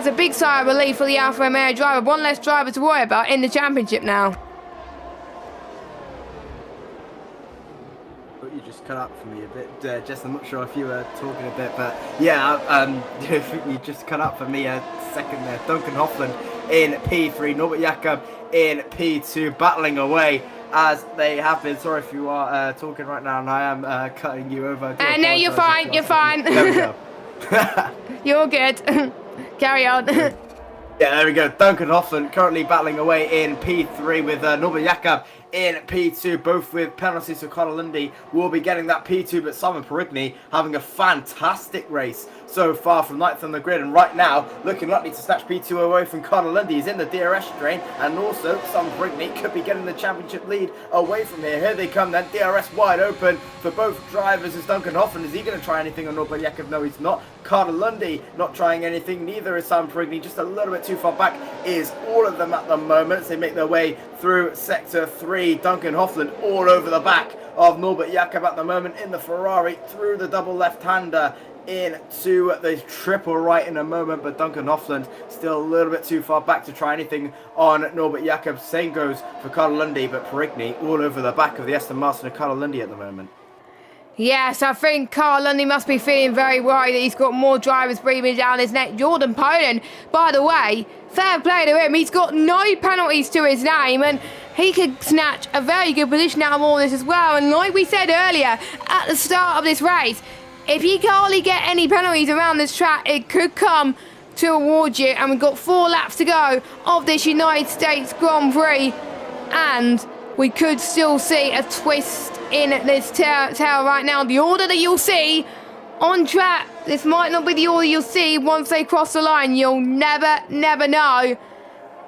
a big sigh of relief for the Alfa Romeo driver. One less driver to worry about in the championship now. You just cut out for me a bit, Jess. I'm not sure if you were talking a bit, but yeah, you just cut out for me a second there. Duncan Hofland in P3, Norbert Jakob in P2, battling away as they have been. Sorry if you are talking right now and I am cutting you over. No, you're fine. There we go. You're good. Carry on. Yeah, there we go. Duncan Hoffman currently battling away in P3 with Norbert Jakob in P2, both with penalties. So Carl Lundy will be getting that P2, but Simon Perigny having a fantastic race so far from ninth on the grid, and right now looking likely to snatch P2 away from Carl Lundy. He's in the DRS train, and also Simon Perigny could be getting the championship lead away from here. Here they come then, DRS wide open for both drivers. Is Duncan Hoffman, is he going to try anything on Norbert Jakob? No, he's not. Carl Lundy not trying anything, neither is Simon Perigny, just a little bit too far back is all of them at the moment as they make their way through sector 3. Duncan Hoffman all over the back of Norbert Jakob at the moment in the Ferrari, through the double left-hander into the triple right in a moment, but Duncan Hoffland still a little bit too far back to try anything on Norbert Jakob. Same goes for Carl Lundy, but Perigny all over the back of the Aston Martin of Carl Lundy at the moment. Yes, I think Carl Lundy must be feeling very worried that he's got more drivers breathing down his neck. Jordan Poland, by the way, fair play to him. He's got no penalties to his name, and he could snatch a very good position out of all this as well. And like we said earlier, at the start of this race, if you can hardly get any penalties around this track, it could come towards you. And we've got 4 laps to go of this United States Grand Prix, and we could still see a twist in this tail right now. The order that you'll see on track, this might not be the order you'll see once they cross the line. You'll never know.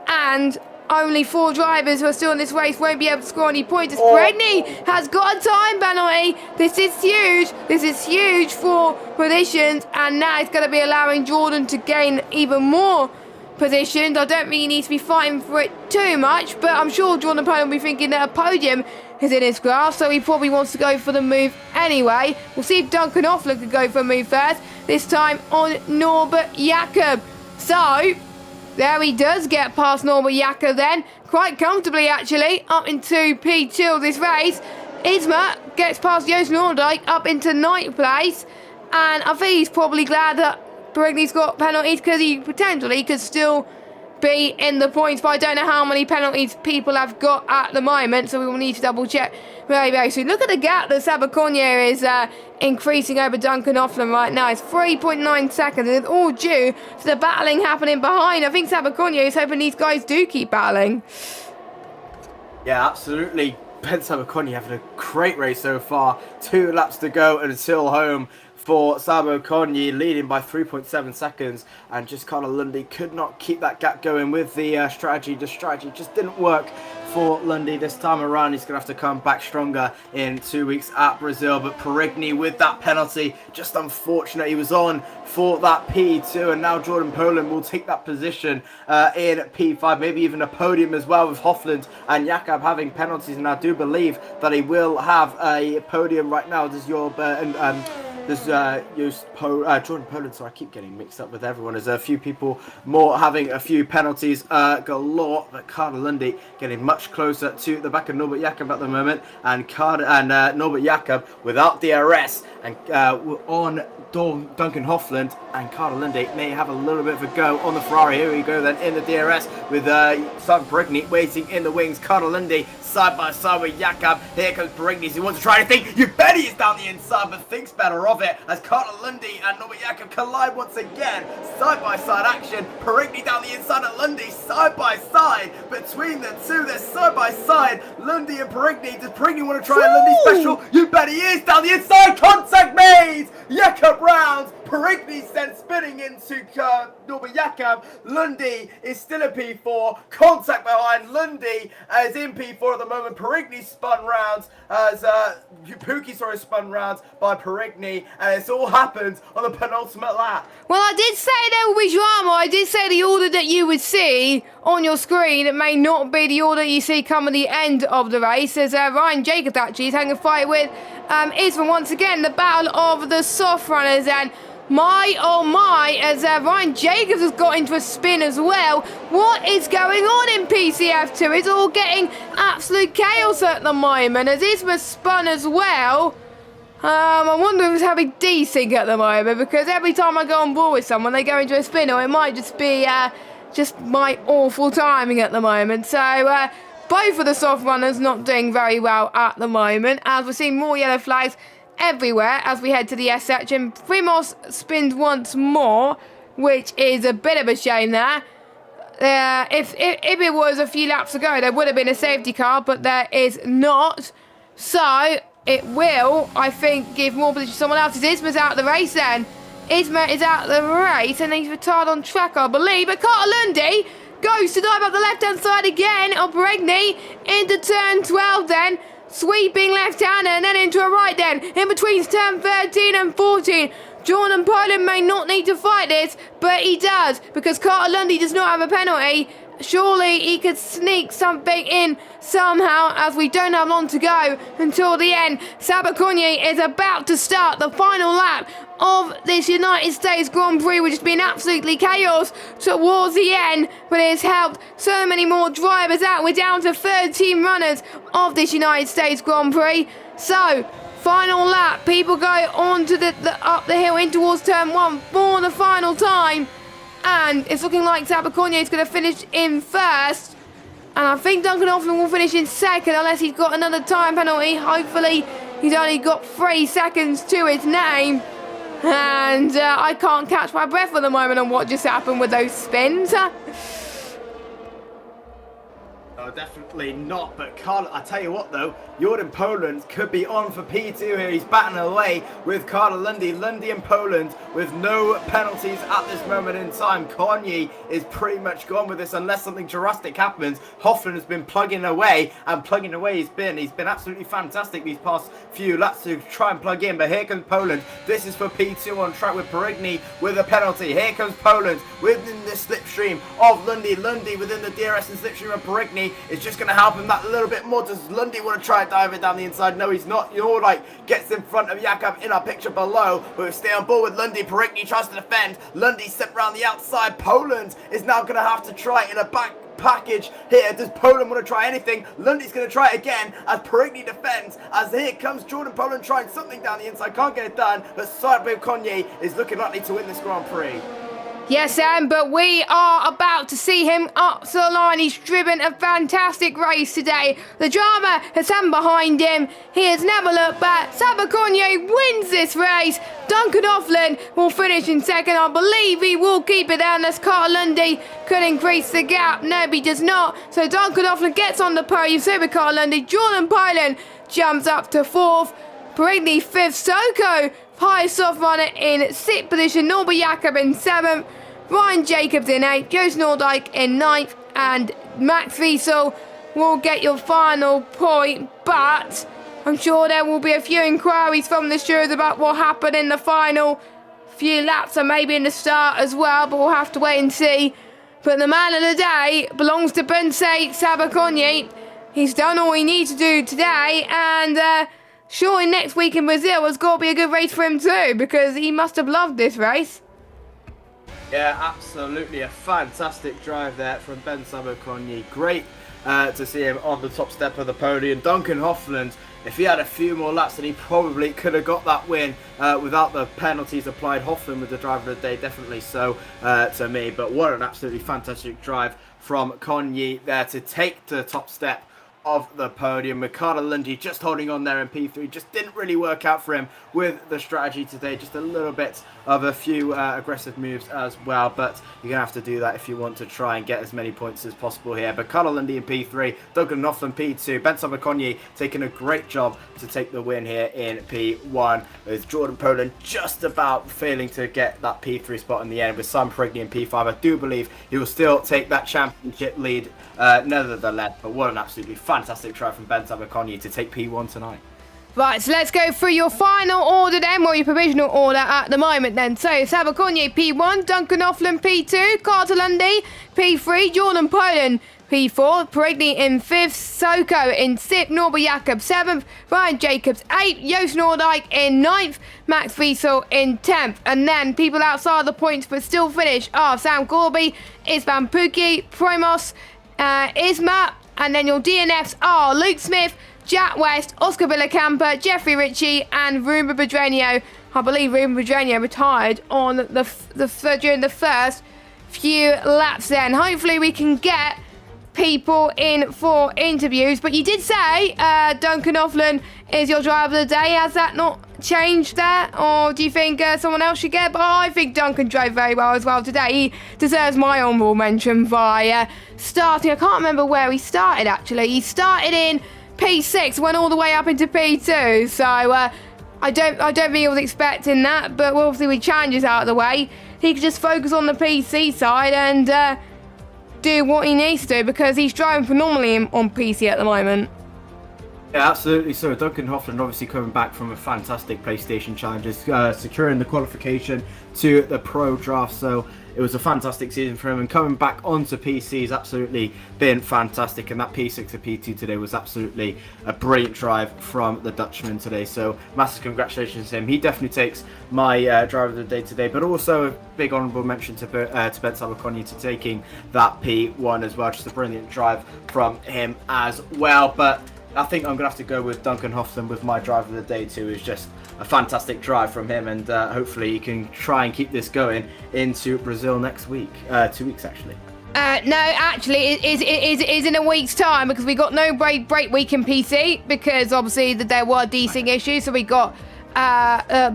And only 4 drivers who are still in this race won't be able to score any points. Perigny has got a time penalty. This is huge. This is huge for positions, and now it's going to be allowing Jordan to gain even more positions. I don't think he needs to be fighting for it too much, but I'm sure Jordan Poland will be thinking that a podium is in his grasp, so he probably wants to go for the move anyway. We'll see if Duncan Hoffman could go for a move first, this time on Norbert Jakob. So there he does get past Norbert Jakob then, quite comfortably actually, up into P2 of this race. Isma gets past Joost Noordijk up into 9th place, and I think he's probably glad that Perigny's got penalties, because he potentially could still be in the points, but I don't know how many penalties people have got at the moment, so we will need to double check very soon. Look at the gap that Sabaconnier is increasing over Duncan Hoffman right now. It's 3.9 seconds, and it's all due to the battling happening behind. I think Sabaconnier is hoping these guys do keep battling. Yeah, absolutely. Ben Sabaconnier having a great race so far. 2 laps to go until home for Sabaconnier, leading by 3.7 seconds, and just Carl Lundy could not keep that gap going with the strategy. The strategy just didn't work for Lundy this time around. He's going to have to come back stronger in 2 weeks at Brazil, but Perigny with that penalty, just unfortunate. He was on for that P2, and now Jordan Poland will take that position in P5, maybe even a podium as well, with Hoffland and Jakob having penalties, and I do believe that he will have a podium right now. There's Jordan Poland, so I keep getting mixed up with everyone. There's a few people more having a few penalties galore, but Carl Lundy getting much closer to the back of Norbert Jakob at the moment, and Norbert Jakob without DRS and on Duncan Hoffland, and Carl Lundy may have a little bit of a go on the Ferrari. Here we go then in the DRS with Simon Perigny waiting in the wings. Carl Lundy side by side with Jakob. Here comes Perigny. He wants to try anything. You bet he is down the inside, but thinks better of it as Carl Lundy and Norbert Jakob collide once again. Side by side action. Perigny down the inside of Lundy, side by side between the two. They're side by side. Lundy and Perigny. Does Perigny want to try a Lundy special? You bet he is. Down the inside. Contact made. Jakob rounds. Perigny then spinning into Norbert Jakob. Lundy is still in P4. Contact behind. Lundy is in P4 at the moment. Perigny spun round as Pookie spun round by Perigny, and it's all happened on the penultimate lap. Well, I did say there will be drama. I did say the order that you would see on your screen, it may not be the order you see come at the end of the race, as Ryan Jacobs actually is having a fight with Isma once again, the battle of the soft runners, and my oh my, as Ryan Jacobs has got into a spin as well. What is going on in PCF2? It's all getting absolute chaos at the moment, as Isma spun as well. I wonder if it's having desync at the moment, because every time I go on board with someone, they go into a spin, or it might just be just my awful timing at the moment. So both of the soft runners not doing very well at the moment, as we're seeing more yellow flags everywhere as we head to the S section. Primos spins once more, which is a bit of a shame there. If it was a few laps ago, there would have been a safety car, but there is not. So it will, I think, give more position to someone else. Isma's out of the race then. Isma is out of the race and he's retired on track, I believe. But Carter Lundy goes to dive up the left-hand side again of Bregney into turn 12 then. Sweeping left-hander and then into a right then. In between turn 13 and 14. Jordan Poland may not need to fight this, but he does, because Carter Lundy does not have a penalty. Surely he could sneak something in somehow, as we don't have long to go until the end. Sabaconyi is about to start the final lap of this United States Grand Prix, which has been absolutely chaos towards the end, but it has helped so many more drivers out. We're down to 13 runners of this United States Grand Prix. So, final lap, people go on to up the hill in towards turn 1 for the final time. And it's looking like Sabaconyi is going to finish in first. And I think Duncan Hoffman will finish in second unless he's got another time penalty. Hopefully he's only got 3 seconds to his name. And I can't catch my breath at the moment on what just happened with those spins. No, definitely not. But Carl, I tell you what though, Jordan Poland could be on for P2 here. He's batting away with Carter Lundy. Lundy and Poland with no penalties at this moment in time. Conye is pretty much gone with this unless something drastic happens. Hoffman has been plugging away, and plugging away he's been absolutely fantastic these past few laps to try and plug in. But here comes Poland. This is for P2 on track with Perigny with a penalty. Here comes Poland within the slipstream of Lundy. Lundy within the DRS and slipstream of Perigny is just going to help him that little bit more. Does Lundy want to try and dive it down the inside? No, he's not. Gets in front of Jakub in our picture below, but we stay on board with Lundy. Perigny tries to defend. Lundy sent around the outside. Poland is now going to have to try it in a back package here. Does Poland want to try anything? Lundy's going to try it again as Perigny defends, as here comes Jordan Poland trying something down the inside. Can't get it done, but Conye is looking likely to win this Grand Prix. Yes, Sam, but we are about to see him up to the line. He's driven a fantastic race today. The drama has happened behind him. He has never looked back. Sabaconyi wins this race. Duncan Hoffman will finish in second. I believe he will keep it down as Carter Lundy could increase the gap. No, he does not. So Duncan Hoffman gets on the podium. So with Carter Lundy. Jordan Poland jumps up to 4th. Perigny 5th. Soko, highest off runner in 6th position. Norbert Jakub in 7th. Ryan Jacobs in 8th, Joost Noordijk in 9th, and Max Wiesel will get your final point, but I'm sure there will be a few inquiries from the stewards about what happened in the final few laps and maybe in the start as well, but we'll have to wait and see. But the man of the day belongs to Bensei Sabaconyi. He's done all he needs to do today, and surely next week in Brazil has got to be a good race for him too, because he must have loved this race. Yeah, absolutely a fantastic drive there from Ben Sabaconyi. Great to see him on the top step of the podium. Duncan Hoffman, if he had a few more laps, then he probably could have got that win without the penalties applied. Hoffman was the driver of the day, definitely so to me. But what an absolutely fantastic drive from Conye there to take the top step of the podium. Carter Lundy just holding on there in P3, just didn't really work out for him with the strategy today. Just a little bit of a few aggressive moves as well, but you're gonna have to do that if you want to try and get as many points as possible here. But Carter Lundy in P3, Duncan Hoffman P2, Ben Sabaconyi taking a great job to take the win here in P1, with Jordan Poland just about failing to get that P3 spot in the end with Sam Perigny in P5. I do believe he will still take that championship lead nevertheless, but what an absolutely fantastic try from Ben Sabaconyi to take P1 tonight. Right, so let's go through your final order then, or your provisional order at the moment then. So, Sabaconyi P1, Duncan Hoffman P2, Carter Lundy P3, Jordan Poland P4, Perigny in 5th, Soko in 6th, Norbert Jakub 7th, Ryan Jacobs 8th, Joost Noordijk in 9th, Max Wiesel in 10th. And then people outside the points but still finish are Sam Gorby, Isvan Puki, Promos, Isma, and then your DNFs are Luke Smith, Jack West, Oscar Villacampa, Jeffrey Ritchie, and Ruma Bedrenio. I believe Ruma Bedrenio retired on during the first few laps then. Hopefully we can get people in for interviews. But you did say Duncan Hoffman is your driver of the day. Has that not change there, or do you think someone else should get? But I think Duncan drove very well as well today. He deserves my honourable mention by starting. I can't remember where he started actually. He started in P6, went all the way up into P2. So I don't think he was expecting that. But obviously with challenges out of the way, he could just focus on the PC side and do what he needs to do, because he's driving phenomenally on PC at the moment. Yeah, absolutely. So Duncan Hoffman obviously coming back from a fantastic PlayStation Challenges, securing the qualification to the Pro Draft. So it was a fantastic season for him, and coming back onto PC has absolutely been fantastic. And that P6 to P2 today was absolutely a brilliant drive from the Dutchman today. So massive congratulations to him. He definitely takes my driver of the day today, but also a big honourable mention to Ben Sabakonya to taking that P1 as well. Just a brilliant drive from him as well. But I think I'm going to have to go with Duncan Hoffman with my driver of the day too. It's just a fantastic drive from him, and hopefully he can try and keep this going into Brazil next week. 2 weeks actually. No, actually, it is in a week's time, because we got no break week in PC, because obviously there were desync issues. So we got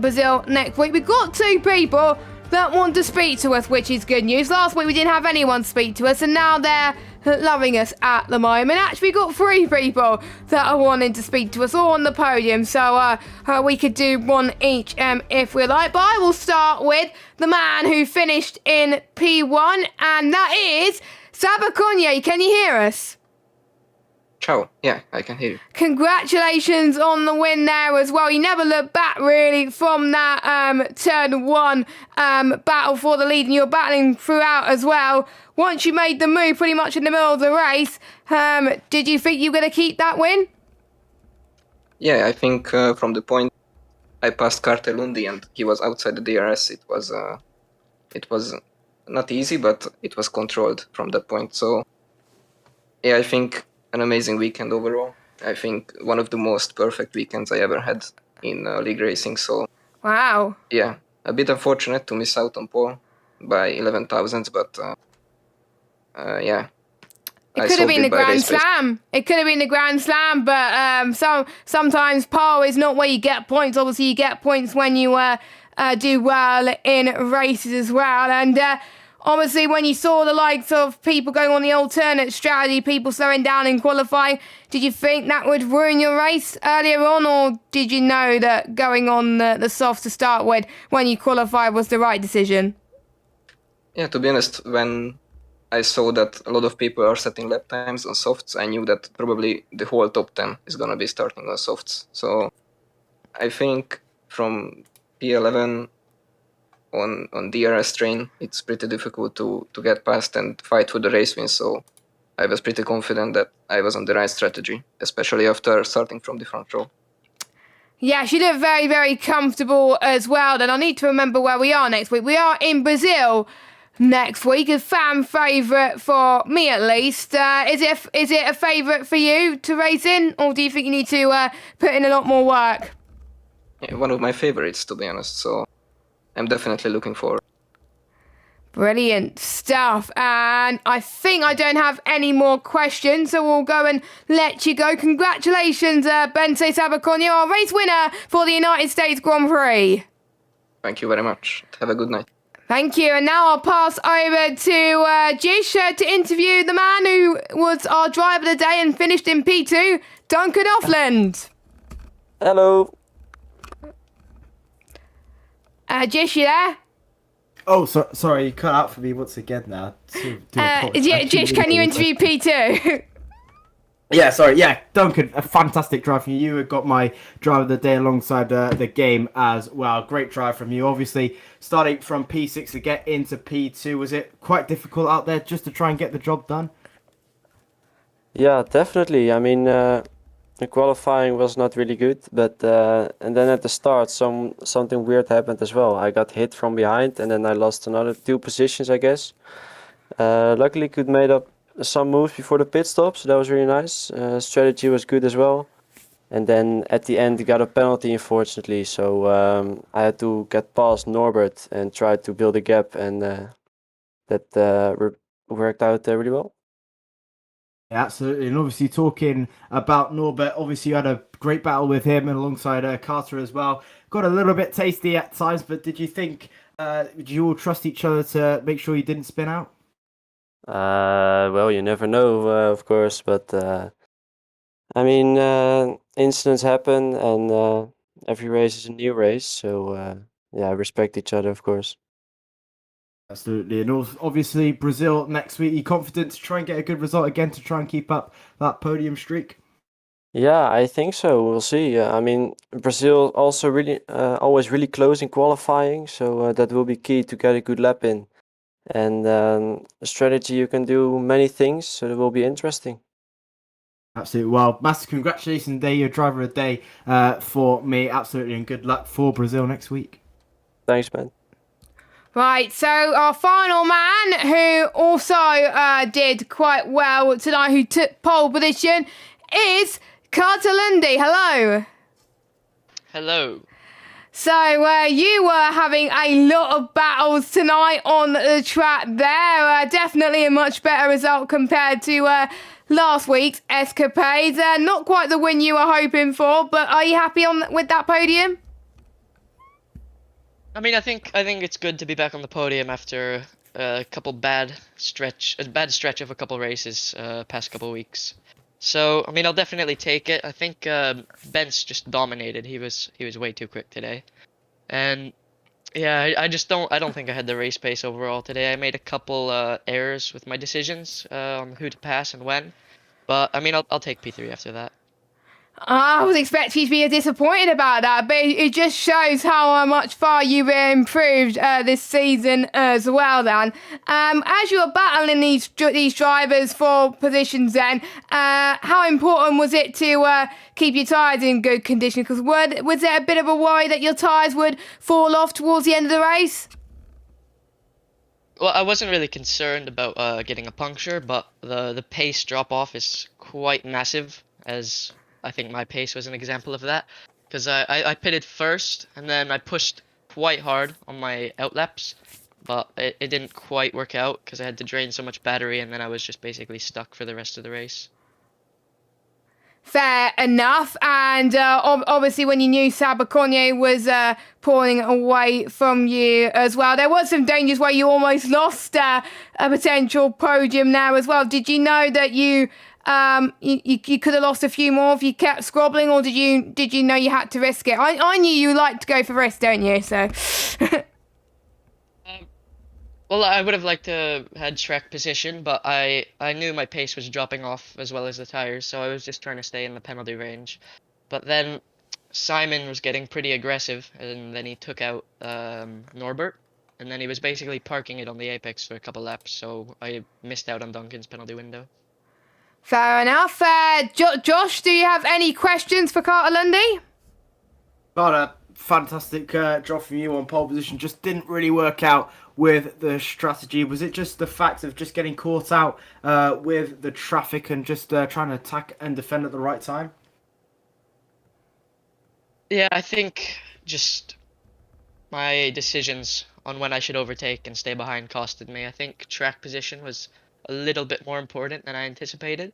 Brazil next week. We got 2 people that want to speak to us, which is good news. Last week we didn't have anyone speak to us, and now they're loving us at the moment. Actually, we got 3 people that are wanting to speak to us, all on the podium. So we could do one each if we like. But I will start with the man who finished in P1, and that is Sabakonya. Can you hear us? Ciao. Yeah, I can hear you. Congratulations on the win there as well. You never looked back really from that turn 1 battle for the lead, and you're battling throughout as well. Once you made the move pretty much in the middle of the race, did you think you were going to keep that win? Yeah, I think from the point I passed Cartelundi and he was outside the DRS, it was not easy, but it was controlled from that point. So yeah, I think an amazing weekend overall. I think one of the most perfect weekends I ever had in league racing. So wow. Yeah, a bit unfortunate to miss out on pole by 11 thousandths, but yeah. It could have been the Grand Slam. It could have been the Grand Slam, but sometimes pole is not where you get points. Obviously, you get points when you do well in races as well. And obviously, when you saw the likes of people going on the alternate strategy, people slowing down in qualifying, did you think that would ruin your race earlier on, or did you know that going on the softs to start with when you qualified was the right decision? Yeah, to be honest, when I saw that a lot of people are setting lap times on softs, I knew that probably the whole top 10 is going to be starting on softs. So I think from P11 on DRS train, it's pretty difficult to get past and fight for the race win. So I was pretty confident that I was on the right strategy, especially after starting from the front row. Yeah, she looked very, very comfortable as well. And I need to remember where we are next week. We are in Brazil next week, a fan favourite for me at least. Is it a favourite for you to race in, or do you think you need to put in a lot more work? Yeah, one of my favourites, to be honest. So I'm definitely looking forward. Brilliant stuff. And I think I don't have any more questions, so we'll go and let you go. Congratulations, Bente Sabakonya, our race winner for the United States Grand Prix. Thank you very much. Have a good night. Thank you. And now I'll pass over to Jish to interview the man who was our driver of the day and finished in P2, Duncan Offland. Hello. Jish, you there? Oh, sorry, you cut out for me once again now. Jish, can you interview P2? Yeah, sorry. Yeah, Duncan, a fantastic drive from you. You got my drive of the day alongside the game as well. Great drive from you. Obviously, starting from P6 to get into P2, was it quite difficult out there just to try and get the job done? Yeah, definitely. I mean, the qualifying was not really good, but and then at the start, something weird happened as well. I got hit from behind, and then I lost another 2 positions, I guess. Luckily, could made up some moves before the pit stop, so that was really nice. Strategy was good as well, and then at the end got a penalty, unfortunately, so I had to get past Norbert and try to build a gap, and that worked out really well. Absolutely, and obviously talking about Norbert, obviously you had a great battle with him and alongside Carter as well. Got a little bit tasty at times, but did you think, did you all trust each other to make sure you didn't spin out? Well, you never know, of course, but I mean, incidents happen, and every race is a new race. So yeah, respect each other, of course. Absolutely, and also, obviously Brazil next week. Are you confident to try and get a good result again to try and keep up that podium streak? Yeah, I think so. We'll see. I mean, Brazil also really always really close in qualifying, so that will be key to get a good lap in. And strategy, you can do many things, so it will be interesting. Absolutely. Well, massive congratulations, day your driver of the day for me. Absolutely, and good luck for Brazil next week. Thanks, man. Right, so our final man, who also did quite well tonight, who took pole position, is Carter Lundy. Hello. Hello. So you were having a lot of battles tonight on the track there. Definitely a much better result compared to last week's escapades. Not quite the win you were hoping for, but are you happy with that podium? I mean, I think it's good to be back on the podium after a bad stretch of a couple races past couple weeks. So I mean, I'll definitely take it. I think Bence just dominated. He was way too quick today, and yeah, I don't think I had the race pace overall today. I made a couple errors with my decisions on who to pass and when, but I mean, I'll take P3 after that. I was expecting you to be disappointed about that, but it just shows how much far you've improved this season as well, then. As you were battling these drivers for positions then, how important was it to keep your tyres in good condition? Because was there a bit of a worry that your tyres would fall off towards the end of the race? Well, I wasn't really concerned about getting a puncture, but the pace drop-off is quite massive, as I think my pace was an example of that, because I pitted first and then I pushed quite hard on my outlaps, but it didn't quite work out because I had to drain so much battery and then I was just basically stuck for the rest of the race. Fair enough, and obviously when you knew Sabaconye was pulling away from you as well, there was some dangers where you almost lost a potential podium now as well. Did you know that you could have lost a few more if you kept squabbling, or did you know you had to risk it? I knew you like to go for risk, don't you? So. Well, I would have liked to had track position, but I knew my pace was dropping off as well as the tires, so I was just trying to stay in the penalty range. But then Simon was getting pretty aggressive, and then he took out Norbert, and then he was basically parking it on the apex for a couple laps, so I missed out on Duncan's penalty window. Fair enough. Josh, do you have any questions for Carter Lundy? Got a fantastic job from you on pole position. Just didn't really work out with the strategy. Was it just the fact of just getting caught out with the traffic and just trying to attack and defend at the right time? Yeah, I think just my decisions on when I should overtake and stay behind costed me. I think track position was a little bit more important than I anticipated.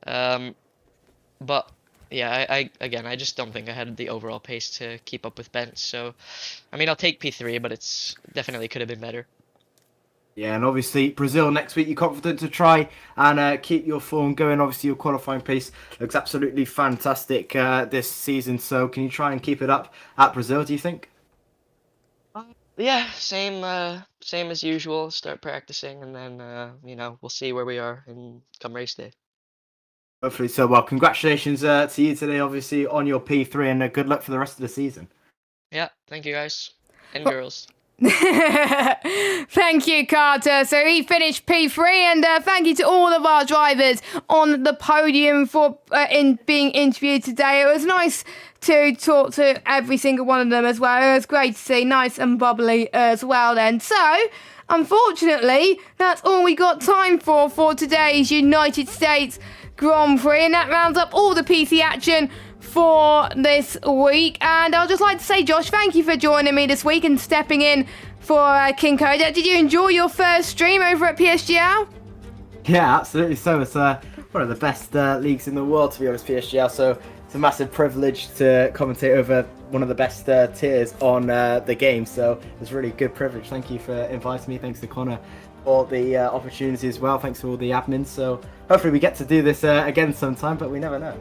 But yeah, I just don't think I had the overall pace to keep up with Bence. So, I mean, I'll take P3, but it's definitely could have been better. Yeah, and obviously Brazil next week. You're confident to try and keep your form going. Obviously, your qualifying pace looks absolutely fantastic this season. So, can you try and keep it up at Brazil, do you think? Yeah, same as usual. Start practicing, and then we'll see where we are and come race day. Hopefully so. Well, congratulations to you today, obviously, on your P3, and good luck for the rest of the season. Yeah, thank you guys and girls. Thank you, Carter. So he finished P3, and thank you to all of our drivers on the podium for in being interviewed today. It was nice to talk to every single one of them as well. It was great to see, nice and bubbly as well then. So, unfortunately, that's all we got time for today's United States Grand Prix, and that rounds up all the PC action for this week. And I'd just like to say, Josh, thank you for joining me this week and stepping in for King Kodak. Did you enjoy your first stream over at PSGL? Yeah, absolutely. So it's one of the best leagues in the world, to be honest, PSGL. So it's a massive privilege to commentate over one of the best tiers on the game. So it's a really good privilege. Thank you for inviting me. Thanks to Connor for the opportunity as well. Thanks to all the admins. So hopefully we get to do this again sometime, but we never know.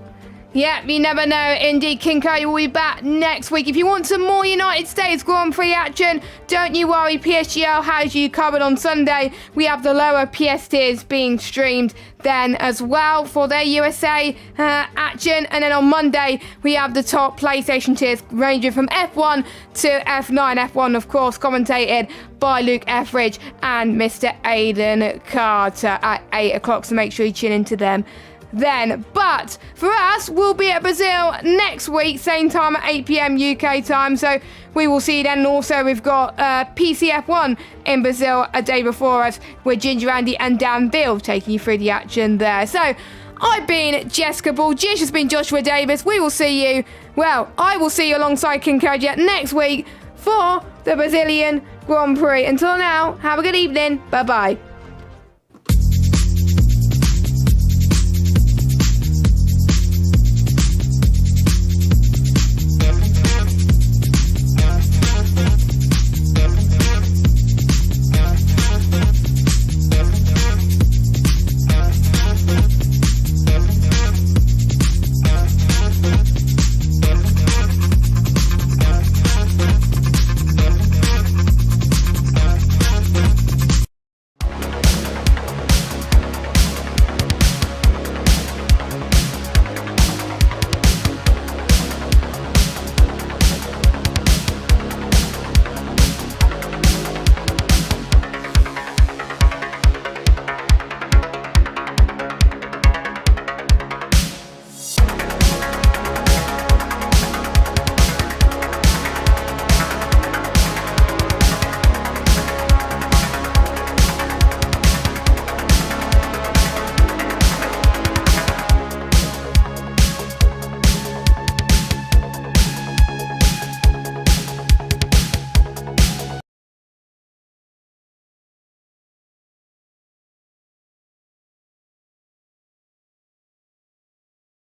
Yeah, you never know. Indeed, Kincaid will be back next week. If you want some more United States Grand Prix action, don't you worry. PSGL has you covered on Sunday. We have the lower PS tiers being streamed then as well for their USA action. And then on Monday, we have the top PlayStation tiers ranging from F1 to F9. F1, of course, commentated by Luke Etheridge and Mr. Aidan Carter at 8 o'clock. So make sure you tune into them then. But for us, we'll be at Brazil next week, same time at 8 p.m. UK time, so we will see you then. And also we've got PCF1 in Brazil a day before us with Ginger Andy and Dan Bill taking you through the action there. So I've been Jessica Ball, Jish has been Joshua Davis. We will see you, well, I will see you alongside Kincaid next week for the Brazilian Grand Prix. Until now, have a good evening. Bye bye.